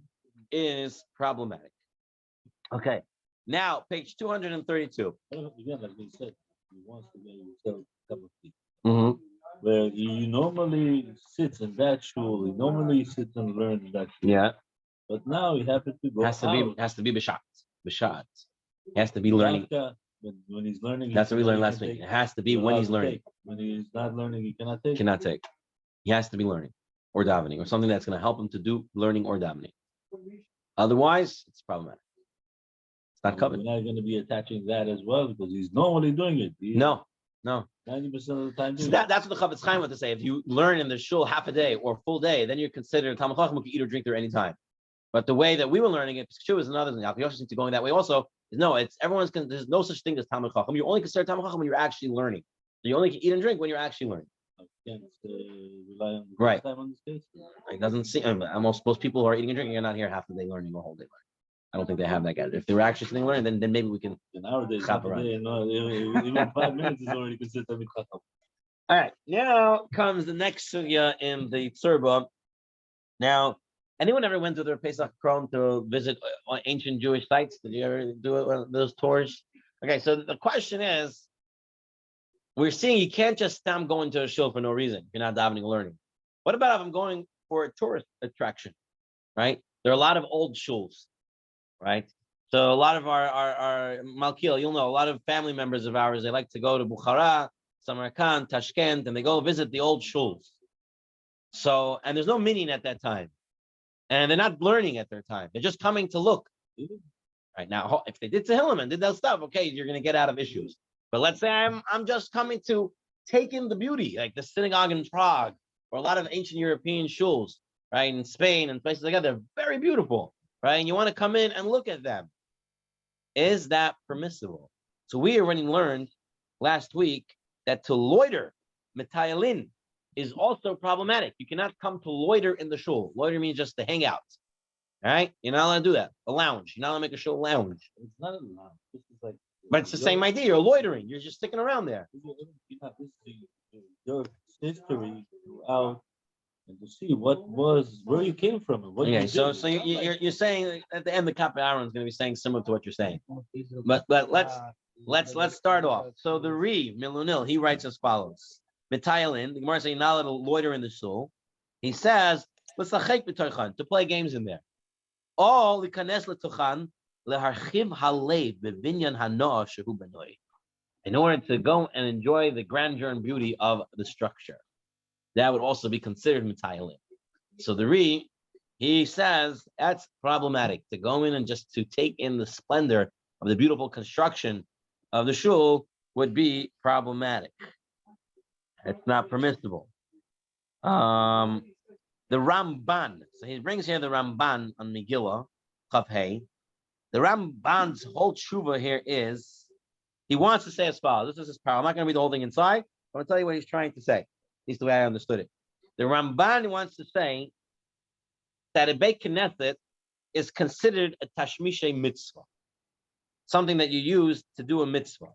is problematic. Okay. Now, page 232. Again, like we said, he wants to get yourself a cup of tea. Where you normally sit in that shul, you normally sit and learn in that shul. Yeah. But now you happen to go has to be bishat. Bishat. He has to be learning. When he's learning, that's what we learned last week. It has to be when he's learning. When he's not learning, he cannot take. Cannot take. He has to be learning or davening or something that's going to help him to do learning or davening. Otherwise, it's problematic. It's not covered. We're not going to be attaching that as well because he's normally doing it. No. 90% of the time. So that's what the Chavetz Chaim want to say. If you learn in the shul half a day or full day, then you're considered Talmid Chacham who can eat or drink there any time. But the way that we were learning it, shul is another thing. You also seem to going that way also. No, there's no such thing as Talmid Chacham. You only consider Talmid Chacham when you're actually learning. So you only can eat and drink when you're actually learning. can't rely on the Right. time on this case. It doesn't seem. Most people who are eating and drinking are not here half the day learning or whole day learning. I don't think they have that guy. If they were actually sitting learning, then maybe we can. Nowadays, Chop around. even 5 minutes is already considered a mitzvah. All right, now comes the next sugya in the Tzurba. Now, anyone ever went to their Pesach Kron to visit ancient Jewish sites? Did you ever do those tours? Okay, so the question is, we're seeing you can't just stop going to a shul for no reason if you're not davening or learning. What about if I'm going for a tourist attraction, right? There are a lot of old shuls, right? So a lot of our Malkiel, you'll know, a lot of family members of ours, they like to go to Bukhara, Samarkand, Tashkent, and they go visit the old shuls. So, and there's no meaning at that time. And they're not learning at their time. They're just coming to look. Right now, if they did Tehillim and did that stuff, okay, you're going to get out of issues. But let's say I'm just coming to take in the beauty, like the synagogue in Prague, or a lot of ancient European shuls, right, in Spain and places like that. They're very beautiful, right? And you want to come in and look at them. Is that permissible? So we already learned last week that to loiter, metayalin, is also problematic. You cannot come to loiter in the shul. Loiter means just to hang out. All right? You're not allowed to do that. A lounge. You're not allowed to make a shul lounge. It's not a lounge. This is like, but it's the same idea. You're loitering. You're just sticking around there. Your history throughout and to see where you came from. And what okay, you so did. you're saying at the end the Kappa Aaron is going to be saying similar to what you're saying. But let's start off. So the Re Milunil, he writes as follows. Mitayalin, the Gemara saying not allowed to loiter in the shul. He says, let's to play games in there. All likanes letuchan leharchiv halev bevinyan hanoah shehu benoi. In order to go and enjoy the grandeur and beauty of the structure. That would also be considered mitayalin. So the Re, he says that's problematic to go in and just to take in the splendor of the beautiful construction of the shul would be problematic. It's not permissible. The Ramban, so he brings here the Ramban on Megillah, Chav Hey. The Ramban's whole tshuva here is, he wants to say as follows. This is his power. I'm not going to read the whole thing inside. I'm going to tell you what he's trying to say. At least the way I understood it. The Ramban wants to say that a Beit Knesset is considered a Tashmishe mitzvah. Something that you use to do a mitzvah.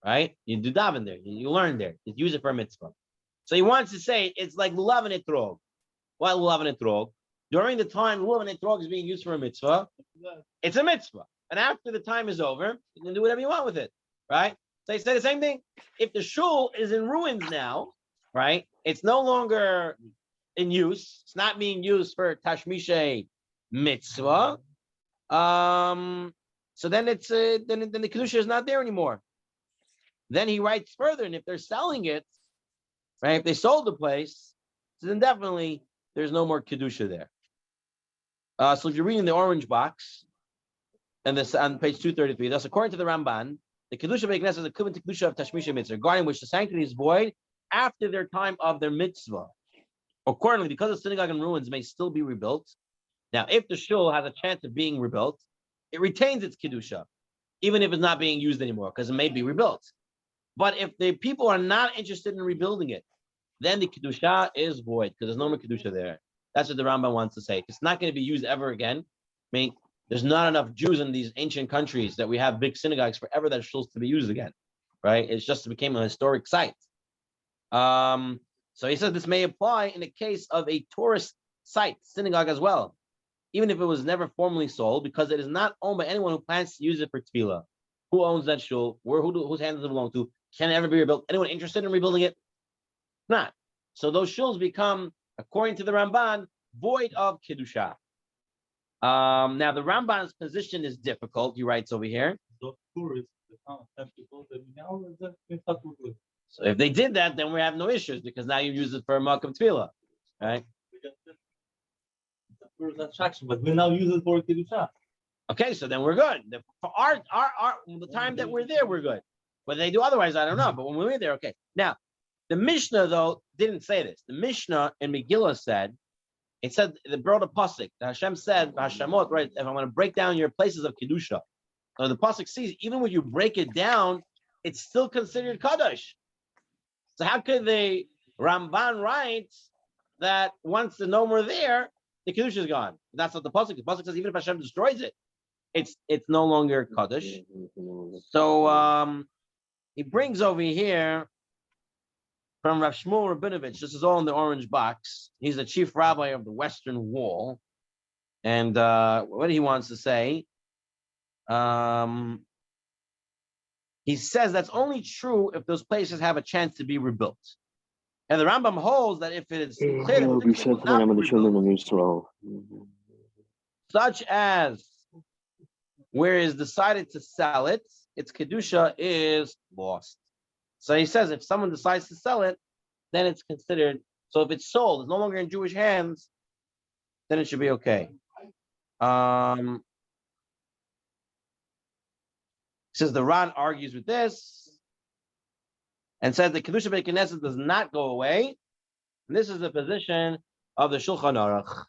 Right? You do daven there. You learn there. You use it for a mitzvah. So he wants to say it's like lulav and etrog. Why lulav and etrog? During the time lulav and etrog is being used for a mitzvah, it's a mitzvah. And after the time is over, you can do whatever you want with it. Right? So he said the same thing. If the shul is in ruins now, right? It's no longer in use. It's not being used for tashmishe mitzvah. So then it's then the kedusha is not there anymore. Then he writes further, and if they're selling it, right? If they sold the place, so then definitely there's no more kedusha there. So if you're reading the orange box, and this on page 233, thus according to the Ramban, the kedusha Beit Knesset is equivalent to kedusha of tashmisha mitzvah, regarding which the sanctity is void after their time of their mitzvah. Accordingly, because the synagogue in ruins may still be rebuilt. Now, if the shul has a chance of being rebuilt, it retains its kedusha, even if it's not being used anymore, because it may be rebuilt. But if the people are not interested in rebuilding it, then the kedusha is void because there's no more kedusha there. That's what the Rambam wants to say. It's not going to be used ever again. I mean, there's not enough Jews in these ancient countries that we have big synagogues forever that shuls to be used again, right? It's just became a historic site. So he says this may apply in the case of a tourist site, synagogue as well, even if it was never formally sold, because it is not owned by anyone who plans to use it for tefillah. Who owns that shul? Whose hands does it belong to? Can it ever be rebuilt? Anyone interested in rebuilding it? Not. So those shuls become, according to the Ramban, void of kedusha. Now the Ramban's position is difficult. He writes over here. So if they did that, then we have no issues because now you use it for a makam tefillah, right? But we now use it for kedusha. Okay, so then we're good. For our the time that we're there, we're good. Whether they do otherwise, I don't know. But when we were there, okay. Now, the Mishnah though didn't say this. The Mishnah in Megillah said, it said the brought a pasuk. Hashem said, "Hashemot," right? If I'm going to break down your places of kedusha, so the pasuk sees even when you break it down, it's still considered kadosh. So how could they Ramban writes that once the Noam are there, the Kedusha is gone. That's what the Pasuk is. The Pasuk says even if Hashem destroys it, it's no longer Kaddish. So he brings over here from Rav Shmuel Rabinovich. This is all in the orange box. He's the chief rabbi of the Western Wall. And what he wants to say, he says that's only true if those places have a chance to be rebuilt. And the Rambam holds that if it is clear that such as where it is decided to sell it, its kedusha is lost. So he says if someone decides to sell it, then it's considered. So if it's sold, it's no longer in Jewish hands, then it should be okay. Says the Ran argues with this and says the Kedusha Beit Knesset does not go away. And this is the position of the Shulchan Aruch,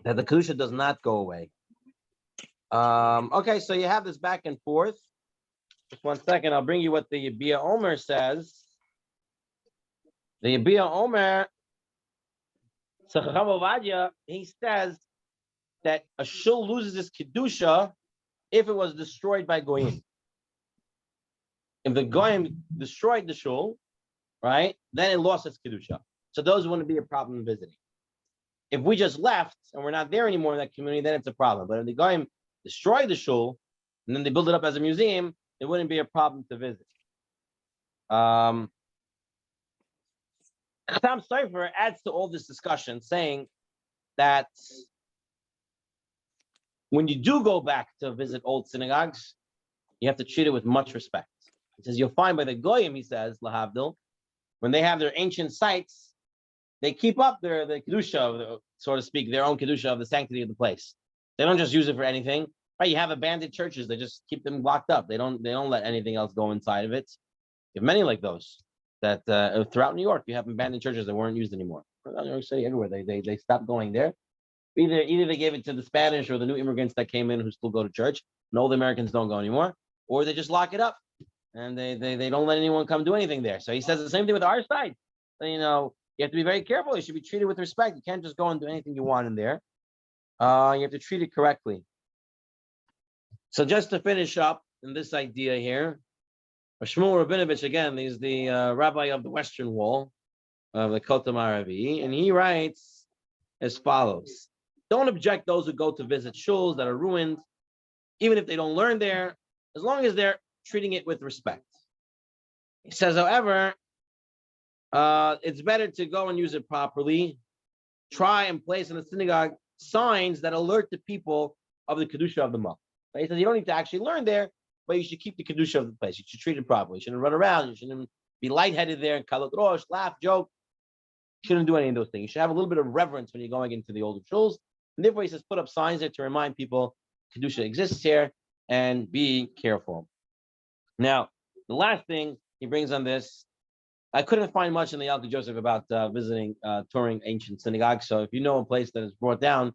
that the Kedusha does not go away. Okay, so you have this back and forth. Just 1 second, I'll bring you what the Yabia Omer says. The Yabia Omer, he says that a shul loses its Kedusha if it was destroyed by Goyim. If the Goyim destroyed the shul, right, then it lost its Kedusha. So those wouldn't be a problem visiting. If we just left and we're not there anymore in that community, then it's a problem. But if the Goyim destroyed the shul and then they build it up as a museum, it wouldn't be a problem to visit. Chatam Sofer adds to all this discussion saying that when you do go back to visit old synagogues, you have to treat it with much respect. He says, you'll find by the Goyim, he says, Lahavdil, when they have their ancient sites, they keep up the Kedusha, so to speak, their own Kedusha of the sanctity of the place. They don't just use it for anything. Right? You have abandoned churches, they just keep them locked up. They don't let anything else go inside of it. You have many like those that throughout New York, you have abandoned churches that weren't used anymore. New York City, everywhere, they stopped going there. Either they gave it to the Spanish or the new immigrants that came in who still go to church, and old Americans don't go anymore, or they just lock it up and they don't let anyone come do anything there. So he says the same thing with our side. You know, you have to be very careful. You should be treated with respect. You can't just go and do anything you want in there. You have to treat it correctly. So just to finish up in this idea here, Shmuel Rabinovich, again, he's the rabbi of the Western Wall of the Kota Maravi, and he writes as follows. Don't object those who go to visit shuls that are ruined, even if they don't learn there, as long as they're treating it with respect. He says, however, it's better to go and use it properly. Try and place in the synagogue signs that alert the people of the Kedusha of the month. He says you don't need to actually learn there, but you should keep the Kedusha of the place. You should treat it properly. You shouldn't run around. You shouldn't be lightheaded there and kalot rosh, laugh, joke. You shouldn't do any of those things. You should have a little bit of reverence when you're going into the older shuls. And therefore, he says, put up signs there to remind people Kedusha exists here and be careful. Now, the last thing he brings on this, I couldn't find much in the Yalkut Joseph about touring ancient synagogues. So if you know a place that is brought down,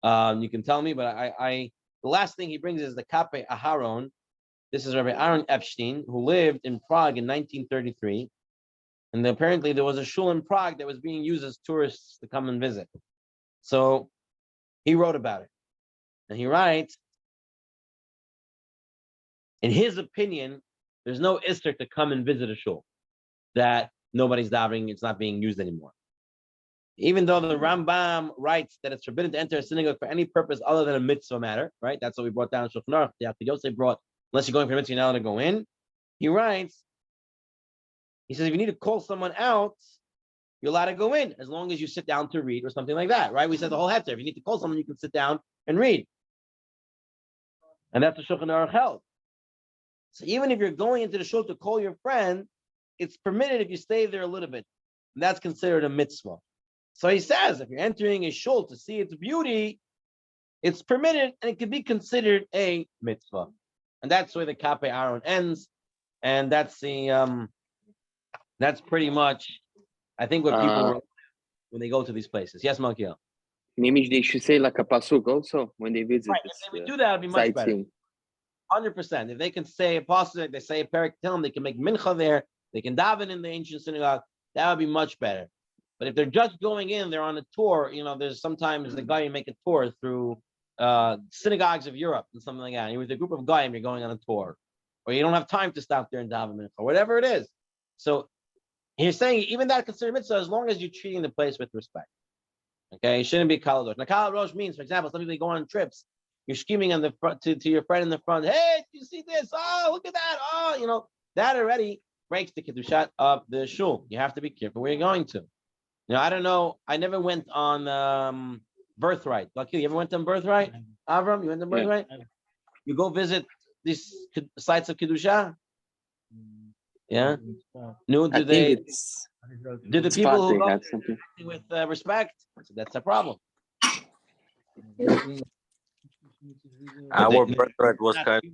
you can tell me. But the last thing he brings is the Kape Aharon. This is Rabbi Aaron Epstein, who lived in Prague in 1933. And apparently there was a shul in Prague that was being used as tourists to come and visit. So he wrote about it. And he writes, in his opinion, there's no isser to come and visit a shul that nobody's davening, it's not being used anymore. Even though the Rambam writes that it's forbidden to enter a synagogue for any purpose other than a mitzvah matter, right? That's what we brought down in Shulchan Aruch. The Yalkut Yosef brought, unless you're going for a mitzvah, you're not allowed to go in. He writes, he says, if you need to call someone out, you're allowed to go in as long as you sit down to read or something like that, right? We said the whole heter. If you need to call someone, you can sit down and read. And that's the Shulchan Aruch held. So even if you're going into the shul to call your friend, it's permitted if you stay there a little bit. And that's considered a mitzvah. So he says, if you're entering a shul to see its beauty, it's permitted and it can be considered a mitzvah. And that's where the Kape Aaron ends. And that's the that's pretty much, I think, what people when they go to these places. Yes, Malkiel. Maybe they should say like a pasuk also when they visit. Right, if they would do that, it'd be much better. 100%. If they can say a pasuk, they say a parak, tell them they can make mincha there. They can daven in the ancient synagogue. that would be much better. But if they're just going in, they're on a tour. There's sometimes the guy you make a tour through synagogues of Europe and something like that. And with a group of guys, you're going on a tour, or you don't have time to stop there and daven or whatever it is. So he's saying even that considered mitzvah as long as you're treating the place with respect. Okay, it shouldn't be kaladosh. Now kaladosh means, for example, some people go on trips. You're screaming on the front to your friend in the front. Hey, do you see this? Oh, look at that. Oh, that already breaks the kiddushat of the shul. You have to be careful where you're going to. I don't know. I never went on Birthright. Lucky, you ever went on Birthright? Avram, you went on Birthright? Yeah. You go visit these sites of Kedusha? Yeah? No, do the people who go with respect? That's a problem. Our Birthright was kind of...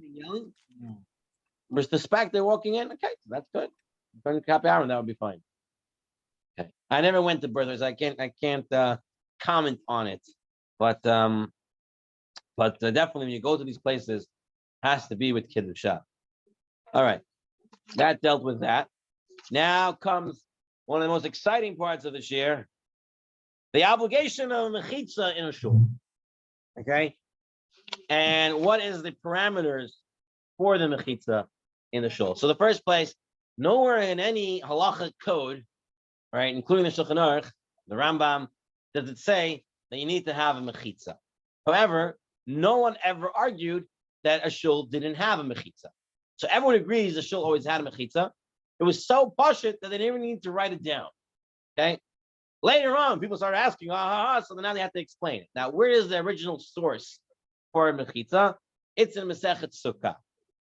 With respect, they're walking in? Okay, that's good. Turn copy Aaron, that would be fine. Okay. I never went to Birthright, so I can't comment on it. But definitely when you go to these places, it has to be with Kiddusha. All right. That dealt with that. Now comes one of the most exciting parts of this year, the obligation of mechitza in a shul. Okay? And what is the parameters for the mechitza in the shul? So the first place, nowhere in any halacha code, right, including the Shulchan Aruch, the Rambam, does it say that you need to have a mechitza. However, no one ever argued that a shul didn't have a mechitza. So everyone agrees the shul always had a mechitza. It was so pashut that they didn't even need to write it down. Okay. Later on, people started asking, so now they have to explain it. Now, where is the original source for a mechitza? It's in Masechet Sukkah.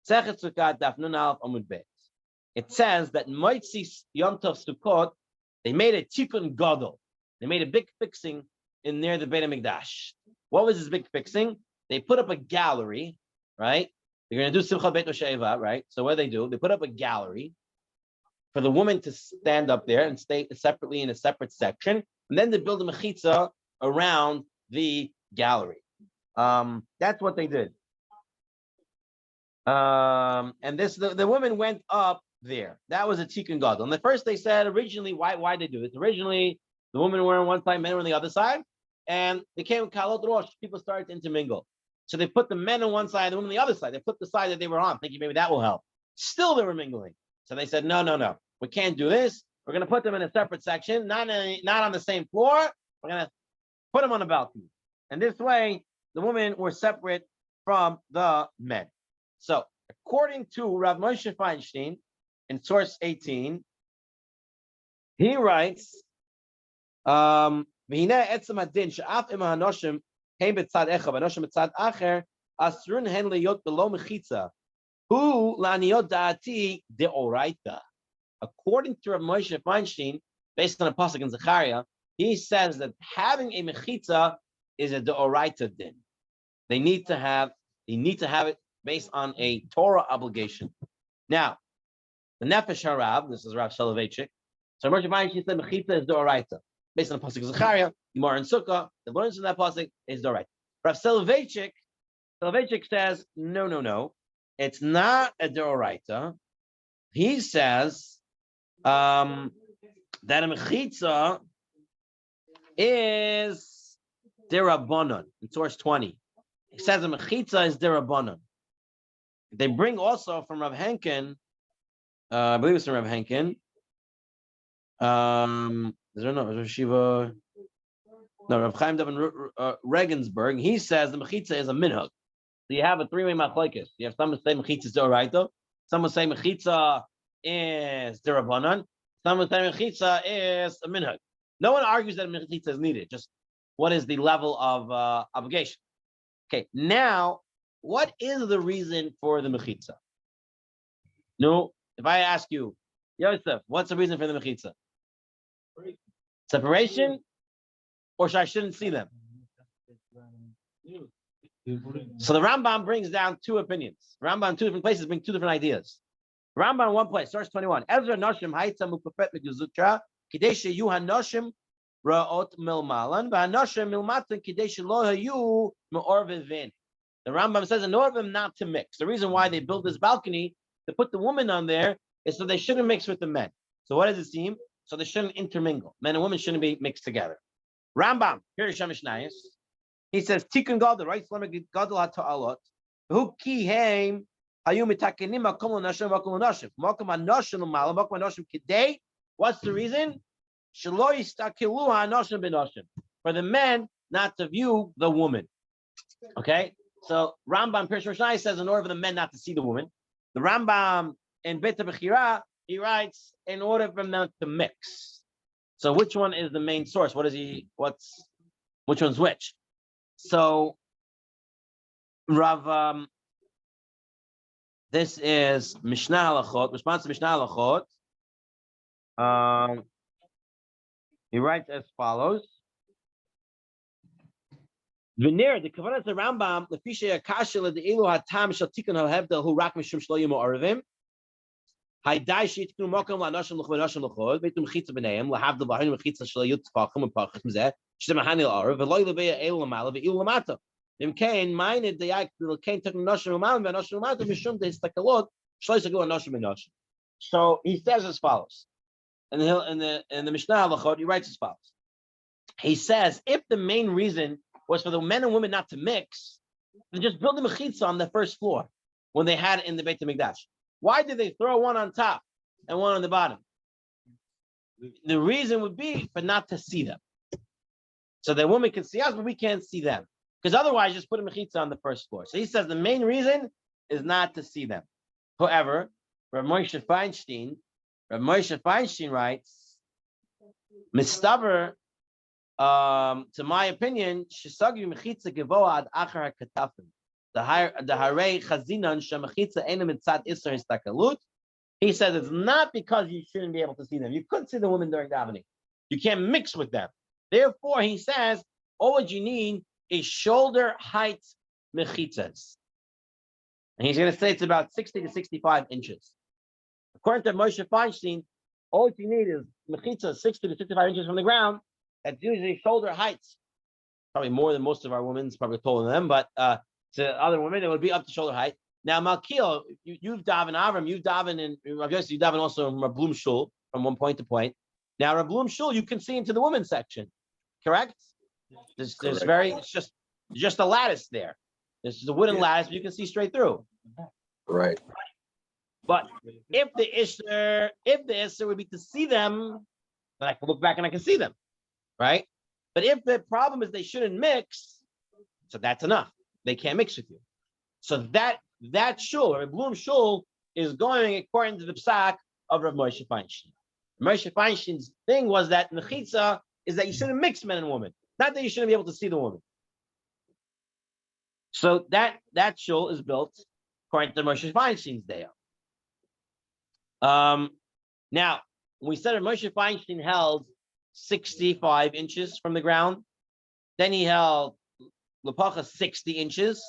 Masechet Sukkah, Daf Nun Aleph Amud Bet. It says that Moitzi Yom Tov Sukkot, they made a tikkun gadol. They made a big fixing in near the Beit HaMikdash. What was this big fixing? They put up a gallery, right? They're going to do Simcha Beit Sheva, right? So what do? They put up a gallery for the woman to stand up there and stay separately in a separate section, and then they build a mechitza around the gallery. That's what they did. And this the woman went up there. That was a tikkun gadol. And the first they said originally, why they do this? Originally, the women were on one side, men were on the other side, and they came kalot rosh. People started to intermingle. So they put the men on one side, the women on the other side. They put the side that they were on, thinking maybe that will help. Still, they were mingling. So they said, no. We can't do this. We're going to put them in a separate section, not on the same floor. We're going to put them on a balcony. And this way, the women were separate from the men. So according to Rav Moshe Feinstein, in source 18, he writes, according to Rav Moshe Feinstein, based on a pasuk in Zechariah, he says that having a mechitza is a deoraita din. They need to have it based on a Torah obligation. Now, the Nefesh Harav, this is Rav Soloveitchik. So Rav Moshe Feinstein said mechitza is deoraita. Based on the pasuk of Zechariah, Gemara and Sukkah, the learners from that pasuk is deoraita. Rav Soloveitchik says, no, it's not a deoraita. He says that a mechitza is derabanan in source 20. He says a mechitza is derabanan. They bring also from Rav Henkin, I believe it's from Rav Henkin. Is there no Shiva? No, Rav Chaim Daven Regensburg. He says the mechitza is a minhag. So you have a three-way machlokes. You have someone say mechitza is deoraita. Someone say mechitza is derabanan. Someone say mechitza is a minhag. No one argues that mechitza is needed. Just what is the level of obligation? Okay, now what is the reason for the mechitza? No, if I ask you, Yosef, what's the reason for the mechitza? Separation, or I shouldn't see them? So the Rambam brings down two opinions. Rambam, two different places, bring two different ideas. Rambam, one place, source 21. Ezra Noshim Haitza Mukafet Meguzutra, Kadesha Yu Hanoshim Ra'ot Milmalan, Vanoshim Milmatan Kadesha Lo Hayu Me'orvivin. The Rambam says in order for them not to mix. The reason why they built this balcony to put the woman on there is so they shouldn't mix with the men. So what does it seem? so they shouldn't intermingle. Men and women shouldn't be mixed together. Rambam, Pirush HaMishnayos, he says, Tikkun Gadol, right? Gadol HaTa'alot, who ki heim hayu mitakenim makom l'nashim makom l'nashim makom ha'nashim l'mala makom ha'nashim kidei. What's the reason? Shelo yistakilu ha'nashim b'nashim, for the men not to view the woman. Okay, so Rambam Pirush HaMishnayos says in order for the men not to see the woman. The Rambam in Beit HaBechira, he writes in order for them to mix. So which one is the main source? Which one's which? So Rav, this is Mishnah Halachot, response to Mishnah Halachot. He writes as follows. Vener, the Kavanah the Rambam, the Fisha Akashila, the Elu Hatam shall tikkun ha'hevdel who rak mishum shlo yimo arivim. Haydai sheitkun mokum la'nashim l'chod beitum chitza b'neim lahavdel b'harim chitza shlo yutzpachim and pachim zeh shtem hanil arav v'loy lebeya elu l'mala v'elu l'mata. Imkain minded the yak the kain took nashim l'mala v'nashim l'mata mishum the istakalot shlo yisagul nashim b'nashim. So he says as follows, and in the Mishnah Halachot he writes as follows. He says if the main reason was for the men and women not to mix, they just build a mechitza on the first floor when they had it in the Beit HaMikdash. Why did they throw one on top and one on the bottom? The reason would be for not to see them. So the women can see us, but we can't see them. Because otherwise, just put a mechitza on the first floor. So he says the main reason is not to see them. However, Rav Moshe Feinstein writes, Mistaver, to my opinion, Shisagi mechitza gevoa ad achar hakatafim. The harei chazinan shemechitza ena mitzad isser histakalut. He says it's not because you shouldn't be able to see them. You couldn't see the women during davening. You can't mix with them. Therefore, he says all what you need is shoulder height mechitzas. And he's going to say it's about 60 to 65 inches. According to Moshe Feinstein, all you need is mechitzas 60 to 65 inches from the ground. That's usually shoulder heights. Probably more than most of our women's, probably taller than them, but to other women, it would be up to shoulder height. Now, Malkiel, you've davened Avram, you've davened in, I guess you davened also in Rav Blum Shul from one point to point. Now, Rav Blum Shul, you can see into the women's section, correct? There's it's just a lattice there. This is a wooden lattice, but you can see straight through. Right. But if the issue would be to see them, then I can look back and I can see them, right? But if the problem is they shouldn't mix, so that's enough. They can't mix with you. So that shul, Rav Blum Shul, is going according to the psak of Rav Moshe Feinstein. Moshe Feinstein's thing was that mechitza is that you shouldn't mix men and women, not that you shouldn't be able to see the woman. So that shul is built according to Moshe Feinstein's day. Now, when we said that Moshe Feinstein held 65 inches from the ground, then he held Lepacha 60 inches.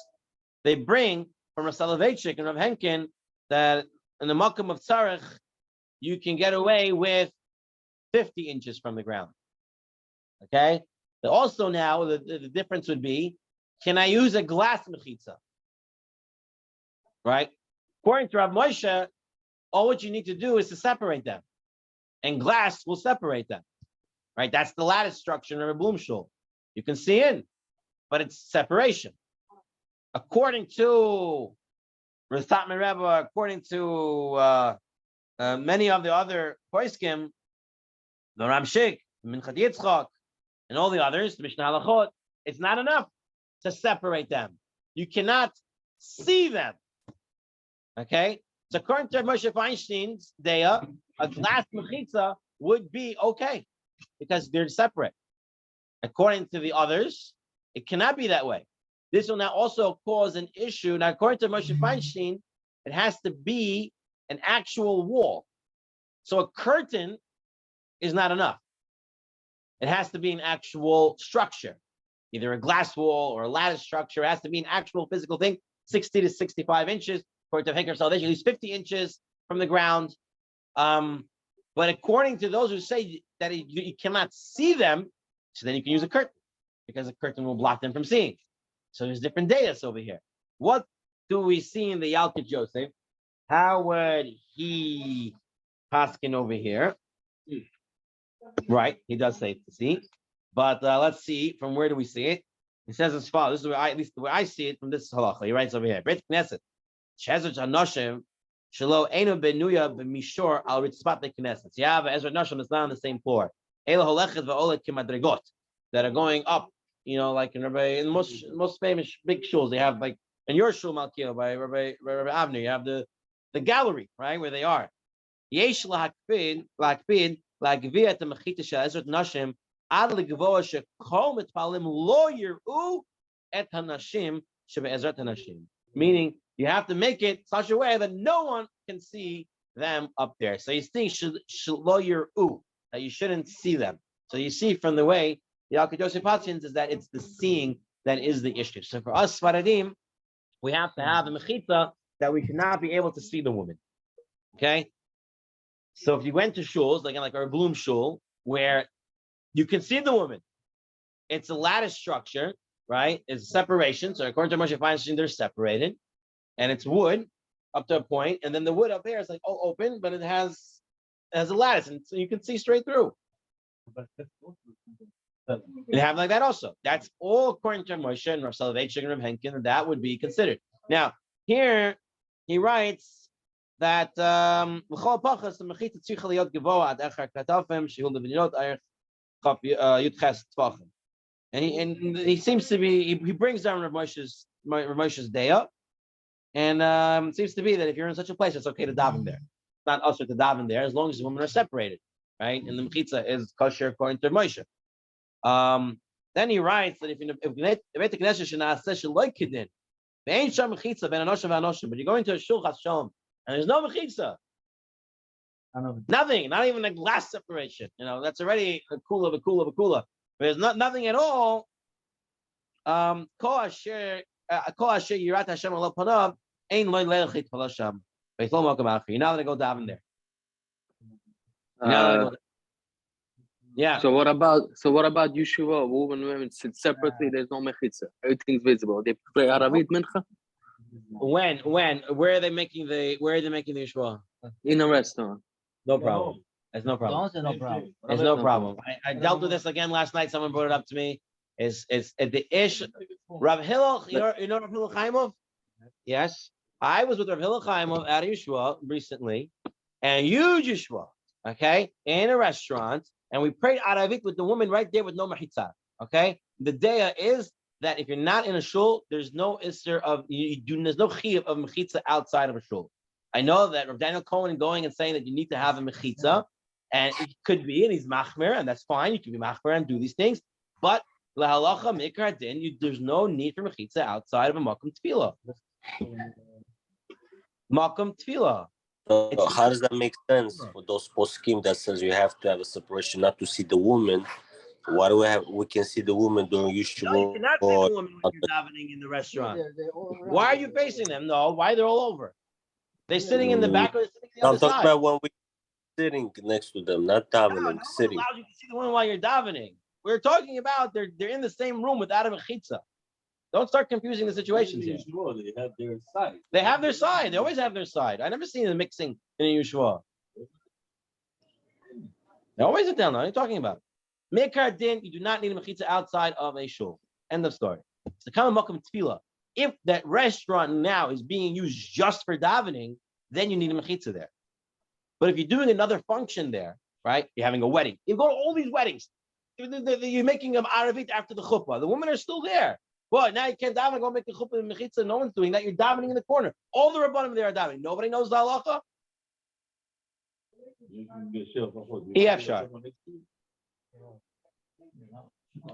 They bring from Rav Soloveitchik and Rav Henkin that in the Makom of Tzarech, you can get away with 50 inches from the ground. Okay? But also now, the difference would be, can I use a glass mechitza? Right? According to Rav Moshe, all what you need to do is to separate them. And glass will separate them. Right? That's the lattice structure in Rav Blum Shul. You can see in, but it's separation. According to Rathatman Rebbe, according to many of the other poskim, the Ramshik, Minchat Yitzchak, and all the others, the Mishnah Halachot, it's not enough to separate them. You cannot see them. Okay? So according to Moshe Feinstein's daya, a glass mechitza would be okay because they're separate. According to the others, it cannot be that way. This will now also cause an issue. Now, according to Moshe Feinstein, it has to be an actual wall. So a curtain is not enough. It has to be an actual structure, either a glass wall or a lattice structure. It has to be an actual physical thing, 60 to 65 inches. According to Henker Salvation, at least 50 inches from the ground. But according to those who say that you cannot see them, so then you can use a curtain because a curtain will block them from seeing. So there's different data over here. What do we see in the Yalkut Yosef? How would he paskin over here? Right, he does say to see, but let's see from where do we see it? He says as follows. This is where at least the way I see it from this halacha. He writes over here. Beit Knesset, Shezer Hanoshim, Shelo Einu Benuya B'Mishor Al Ritzpat Knesset. You have Ezra Nashim that's not on the same floor. Ela Holechet Va'olet Kimadrigot that are going up. You know, like in the most famous big shuls, they have like in your shul Malkiel by Rabbi Avner, you have the gallery, right, where they are. Yesh Lahakpid Lagvia at the Mechita Shel Ezra Nashim Ad Legvoa Shekol Mitpalim Lo Yiru Et Hanashim Shebe Ezrat Hanashim. Meaning you have to make it such a way that no one can see them up there. So you think Lo Yiru that you shouldn't see them. So you see from the way the Al Yosef Patzins is that it's the seeing that is the issue. So for us Sfaradim, we have to have a mechitza that we should not be able to see the woman. Okay. So if you went to shuls, like our Bloom shul, where you can see the woman, it's a lattice structure, right? It's a separation. So according to Moshe Feinstein, they're separated, and it's wood up to a point, and then the wood up there is like all open, but it has a lattice, and so you can see straight through. You have like that also. That's all according to Moshe and Rav Soloveitchik and Rav Henkin, and that would be considered. Now here he writes that and he seems to be he brings down Rav Moshe's daya, and it seems to be that if you're in such a place, it's okay to daven there. It's not usher to daven there as long as the women are separated, right? And the mechitza is kosher according to Moshe. Then he writes that if the Knesset shenaseh sheloi kedin, ve'ein sham mechitza ben anoshim ve'anoshim, but you're going to a shul chas shalom and there's no mechitza, nothing, not even a glass separation. You know, that's already a kula of a kula of a kula. There's nothing at all. Kol asher yirat Hashem ala panav ein loy leilchit palasham. You're not gonna go daven there. Yeah. So what about Yeshiva? Women sit separately. There's no mechitza. Everything's visible. They pray Aravit mincha. When? Where are they making the yeshua? In a restaurant. No problem. There's no problem. There's no problem. I dealt with this again last night. Someone brought it up to me. Is the ish Rav Hillel? You know Rav Hillel Chaimov? Yes. I was with Rav Hillel Chaimov at Yeshua recently, and huge Yeshua, okay, in a restaurant. And we prayed Aravit with the woman right there with no mechitza. Okay, the daya is that if you're not in a shul, there's no isser of there's no chiyuv of mechitza outside of a shul. I know that Rav Daniel Cohen going and saying that you need to have a mechitza, and it could be, and he's machmer, and that's fine. You can be machmer and do these things, but lahalacha mikra din, there's no need for mechitza outside of a makom tefillah. Makom tefillah. So how does that make sense for those poskim that says you have to have a separation not to see the woman? Why do we can see the woman during Yeshua? No, you cannot see the woman when you're davening in the restaurant. Why are you facing them? No, why they're all over? They're sitting in the back or they're sitting on the other side. I'm talking about when we're sitting next to them, not davening, no sitting. Allows you to see the woman while you're davening. We're talking about they're in the same room without a mechitza. Don't start confusing the situations here. They have their side. They have their side. They always have their side. I never seen them mixing in a Yeshua. They always sit down. What are you talking about? Mikar din, you do not need a mechitza outside of a shul. End of story. It's the common makom tefillah. If that restaurant now is being used just for davening, then you need a mechitza there. But if you're doing another function there, right? You're having a wedding. You go to all these weddings. You're making them Aravit after the chuppah. The women are still there. Well, now you can't daven, go make a chuppah and mechitza. No one's doing that. You're davening in the corner. All the rabbanim there are davening. Nobody knows the halacha. Efshar.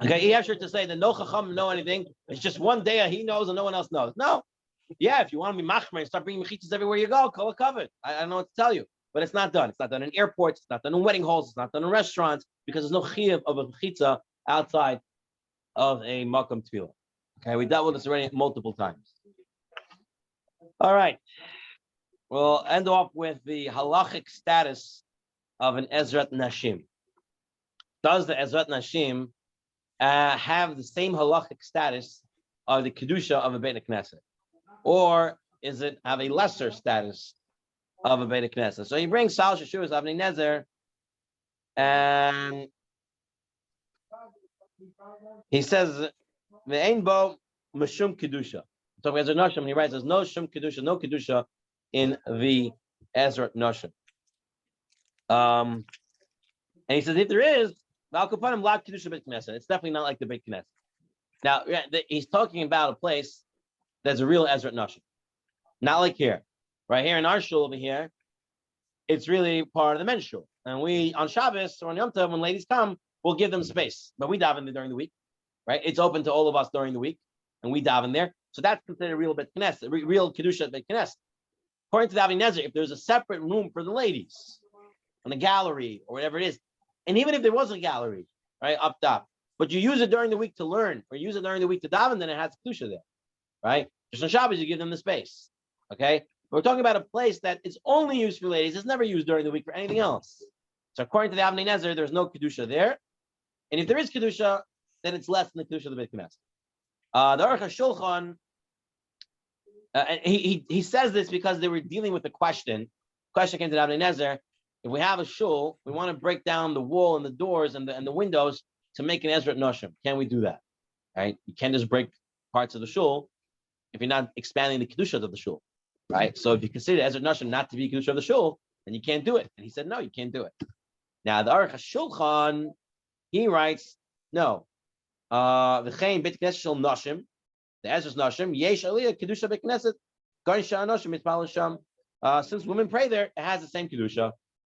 Okay, Efshar to say that no chacham know anything. It's just one day he knows and no one else knows. No. Yeah, if you want to be machmer and start bringing mechitzas everywhere you go, call it covered. I don't know what to tell you. But it's not done. It's not done in airports. It's not done in wedding halls. It's not done in restaurants because there's no chiyuv of a mechitza outside of a makom tefillah. Okay, we dealt with this already multiple times. All right. We'll end off with the halachic status of an Ezrat Nashim. Does the Ezrat Nashim have the same halachic status of the Kedusha of a Beit Knesset? Or is it have a lesser status of a Beit Knesset? So he brings Sal Sheshuas Avnei Nezer And he says, "Ve'ein bo mashum kedusha." So Ezra Nashim, he writes, "There's no shum kedusha, no kedusha in the Ezra Nashim." And he says, if there is, it's definitely not like the Beit Knesset. Now, he's talking about a place that's a real Ezra Nashim, not like here. Right here in our shul over here, it's really part of the men's shul. And we, on Shabbos or on Yom Tov, when ladies come, we'll give them space. But we daven there during the week, right? It's open to all of us during the week, and we daven there. So that's considered real Beit Knesset, real Kedusha Beit Knesset. According to the Avi Nezer, if there's a separate room for the ladies, on a gallery or whatever it is, and even if there was a gallery, right, up top, but you use it during the week to learn, or use it during the week to daven, then it has Kedusha there, right? Just on Shabbos, you give them the space, okay? We're talking about a place that is only used for ladies. It's never used during the week for anything else. So according to the Avnei Nezer, there's no Kedusha there. And if there is Kedusha, then it's less than the Kedusha of the Beit Knesset. The Aruch HaShulchan, he says this because they were dealing with the question. Question came to the Avnei Nezer, if we have a shul, we want to break down the wall and the doors and the windows to make an Ezrat Noshim. Can we do that? Right? You can't just break parts of the shul if you're not expanding the Kedusha of the shul. Right? So if you consider Ezrat Noshim not to be Kedusha of the shul, then you can't do it. And he said, no, you can't do it. Now, the Aruch HaShulchan, he writes, no. V'chein Beit Knesset shel Noshim, the Ezrat Noshim, yesh aliyah Kedusha Beit Knesset, Garin Shah Noshim, Mitpal Sham. Since women pray there, it has the same Kedusha.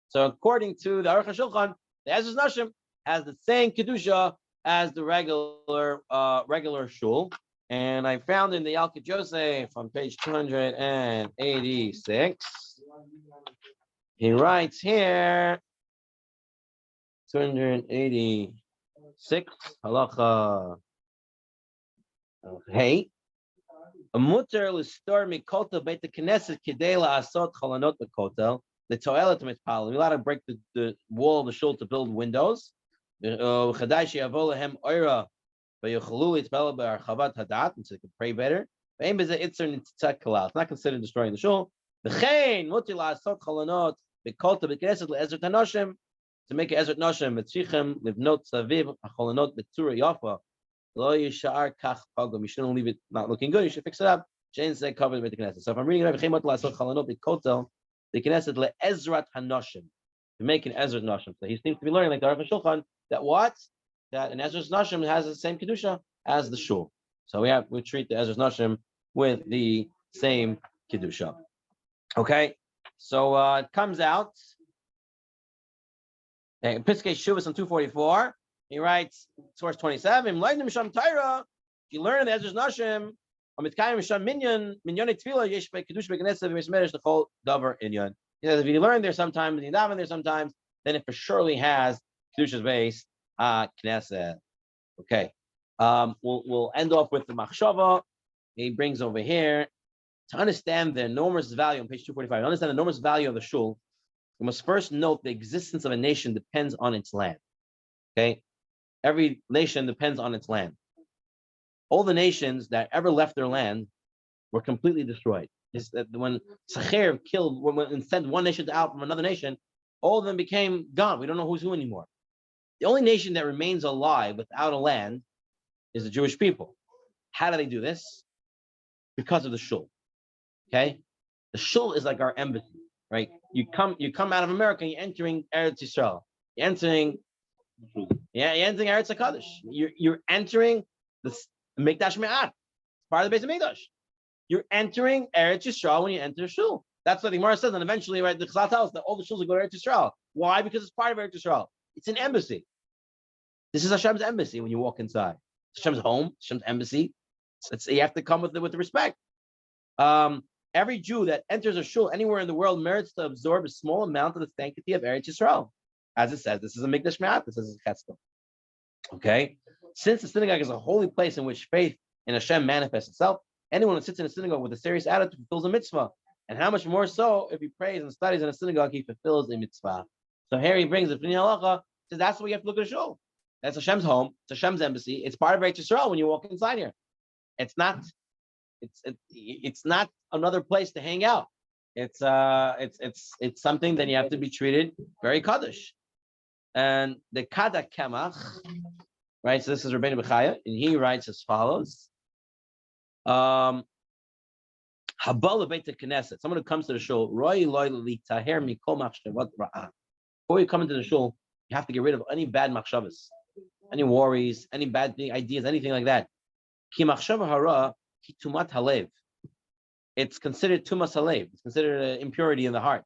So according to the Aruch HaShulchan, the Ezras Nashim has the same kedusha as the regular shul, and I found in the Yalkut Yosef on page 286. He writes here, 286 halacha. Hey, a mutter l'stor mikolta beit knesset kidei la'asot cholanot bekotel. The toilet to mitpal. We're allowed to break the wall of the shul to build windows. So they can pray better. It's not considered destroying the shul. To make an Ezrat Noshim, you shouldn't leave it not looking good. You should fix it up. So if I'm reading it, the Knesset le'ezrat hanoshim, to make an Ezrat Noshim. So he seems to be learning, like the Aruch HaShulchan, that an Ezrat Noshim has the same kedusha as the shul. So we treat the Ezrat Noshim with the same kedusha. Okay, so it comes out. Piskei Shuvas on 244. He writes, source 27. If you learn the Ezrat Noshim, he says, if you learn there sometimes, and you daven there sometimes, then it for surely has Kedusha's base, Knesset. Okay. We'll end off with the Machshava. He brings over here, to understand the enormous value on page 245, to understand the enormous value of the shul, we must first note the existence of a nation depends on its land. Okay. Every nation depends on its land. All the nations that ever left their land were completely destroyed. When Sacher killed, when sent one nation out from another nation, all of them became gone. We don't know who's who anymore. The only nation that remains alive without a land is the Jewish people. How do they do this? Because of the shul. Okay, the shul is like our embassy, right? You come out of America, you're entering Eretz Yisrael. You're entering Eretz HaKadosh. You're entering the Mikdash Me'at, part of the base of Mikdash. You're entering Eretz Yisrael when you enter shul. That's what the Gemara says, and eventually, right, the Chazal tells us that all the shuls will go to Eretz Yisrael. Why? Because it's part of Eretz Yisrael. It's an embassy. This is Hashem's embassy when you walk inside. Hashem's home, Hashem's embassy. You have to come with respect. Every Jew that enters a shul anywhere in the world merits to absorb a small amount of the sanctity of Eretz Yisrael. As it says, this is a Mikdash Me'at, this is a Chetzkel. Okay? Since the synagogue is a holy place in which faith in Hashem manifests itself, anyone who sits in a synagogue with a serious attitude fulfills a mitzvah. And how much more so if he prays and studies in a synagogue, he fulfills a mitzvah. So here he brings the Pnei Halacha, says that's what you have to look at a shul. That's Hashem's home, it's Hashem's embassy, it's part of Eretz Yisrael when you walk inside here. It's not another place to hang out. It's something that you have to be treated very kaddish. And the Kada Kemach, right? So this is Rabbeinu Bechaya, and he writes as follows. Habala Beit Knesset. Someone who comes to the shul, Roy Loy Li Taher Mikol Machshavot Ra'ah. Before you come into the shul, you have to get rid of any bad machshavas, any worries, any bad ideas, anything like that. Ki machshava hara ki tumat halev. It's considered tumas halev. It's considered an impurity in the heart.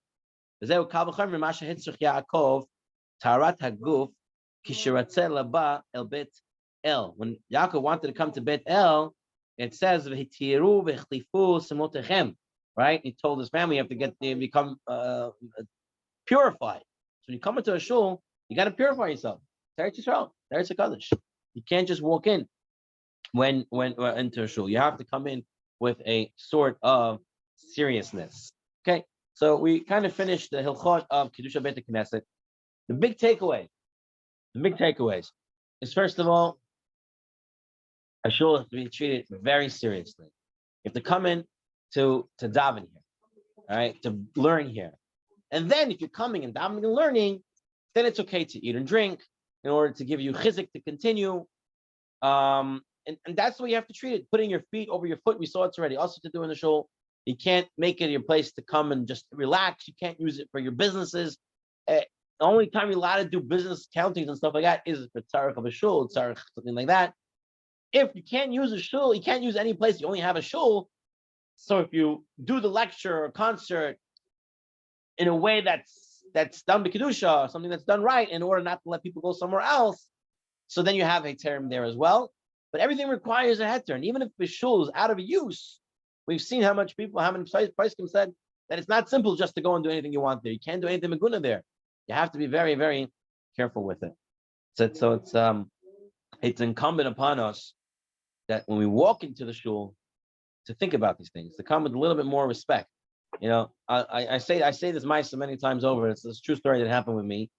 Zeu kal v'chomer masha hitzrich Yaakov tarat haguf ki shiratzeh laba el bet el. When Yaakov wanted to come to Bet El, it says v'hitiru v'chlifu semotechem. Right? He told his family you have to become purified. So when you come into a shul, you got to purify yourself. Teretz Yisrael, Teretz HaKadosh. You can't just walk in when into a shul. You have to come in with a sort of seriousness. Okay, so we kind of finished the Hilchot of Kedusha Beit Knesset. The big takeaways is, first of all, a shul has to be treated very seriously. You have to come in to daven here, all right, to learn here. And then if you're coming and davening and learning, then it's okay to eat and drink in order to give you chizik to continue. And that's the way you have to treat it. Putting your feet over your foot, we saw it's already also to do in the shul. You can't make it your place to come and just relax. You can't use it for your businesses. The only time you're allowed to do business countings and stuff like that is for tzarech of a shul, tzarech, something like that. If you can't use a shul, you can't use any place, you only have a shul. So if you do the lecture or concert in a way that's done by Kedusha, something that's done right, in order not to let people go somewhere else, so then you have a term there as well. But everything requires a heter. And even if the shul is out of use, we've seen how many Paiskim said that it's not simple just to go and do anything you want there. You can't do anything meguna there. You have to be very, very careful with it. So it's incumbent upon us that when we walk into the shul, to think about these things, to come with a little bit more respect. You know, I say this Maisa many times over. It's a true story that happened with me.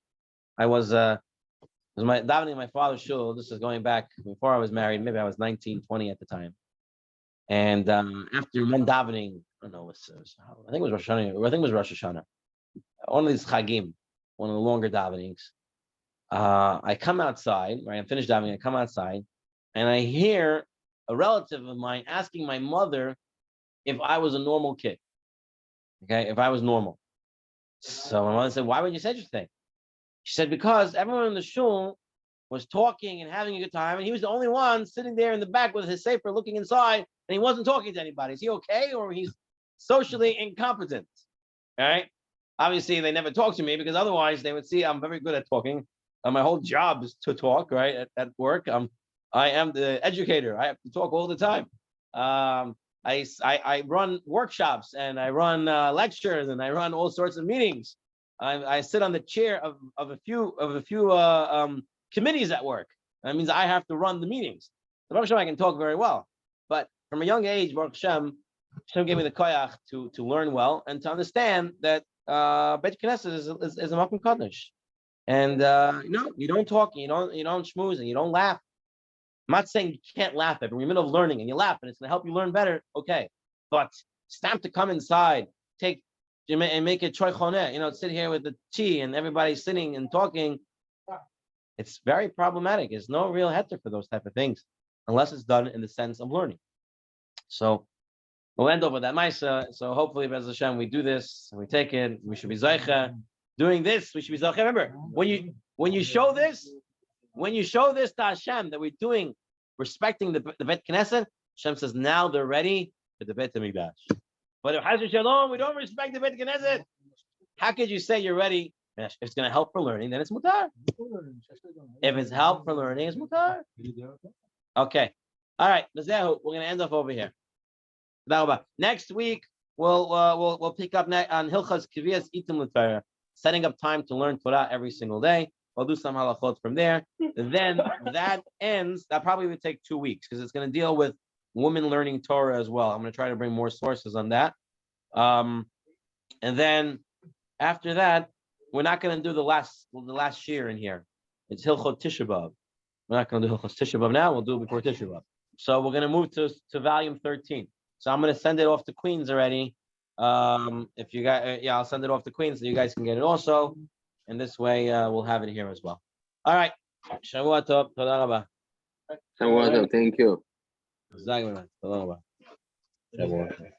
I was my davening in my father's shul. This is going back before I was married. Maybe I was 19, 20 at the time. And after one davening, I don't know, I think it was Rosh Hashanah. I think it was Rosh Hashanah. One of these chagim, one of the longer davenings. I come outside, right? I'm finished davening. I come outside, and I hear a relative of mine asking my mother if I was a normal kid. Okay, if I was normal. So my mother said, "Why would you say such a thing?" She said, "Because everyone in the shul was talking and having a good time, and he was the only one sitting there in the back with his sefer looking inside, and he wasn't talking to anybody. Is he okay, or he's socially incompetent?" All right. Obviously, they never talk to me because otherwise they would see I'm very good at talking. My whole job is to talk, right? At work, I am the educator. I have to talk all the time. I run workshops and I run lectures and I run all sorts of meetings. I sit on the chair of a few committees at work. That means I have to run the meetings. So Baruch Hashem, I can talk very well, but from a young age, Baruch Hashem gave me the koyach to learn well and to understand that Beit Knesset is a makom kadosh, and you don't talk, you don't schmooze, and you don't laugh. I'm not saying you can't laugh at it. We're in the middle of learning and you laugh and it's going to help you learn better. Okay. But it's time to come inside, and make it choy choneh, sit here with the tea and everybody sitting and talking. It's very problematic. There's no real heter for those type of things unless it's done in the sense of learning. So we'll end over that Maisa. So hopefully, Bez Hashem, we do this and we take it. We should be Zaycha. Doing this, we should be Zaycha. Remember, when you show this to Hashem that we're doing, respecting the Beit Knesset, Hashem says now they're ready for the Beit HaMikdash. But if Chas v'Shalom, we don't respect the Beit Knesset, how could you say you're ready? If it's going to help for learning, then it's mutar. If it's help for learning, it's mutar. Okay. All right. We're going to end off over here. Next week, we'll pick up on Hilchas Kiviyas Itim L'Torah, setting up time to learn Torah every single day. We'll do some halachot from there. Then that ends. That probably would take 2 weeks because it's going to deal with women learning Torah as well. I'm going to try to bring more sources on that. And then after that, we're not going to do the last year in here. It's Hilchot Tisha B'Av. We're not going to do Hilchot Tisha B'Av now. We'll do it before Tisha B'Av. So we're going to move to volume 13. So I'm going to send it off to Queens already. If you guys, I'll send it off to Queens so you guys can get it also. and this way we'll have it here as well. All right. Shavua tov. Toda raba. Thank you. Toda raba. Shavua tov.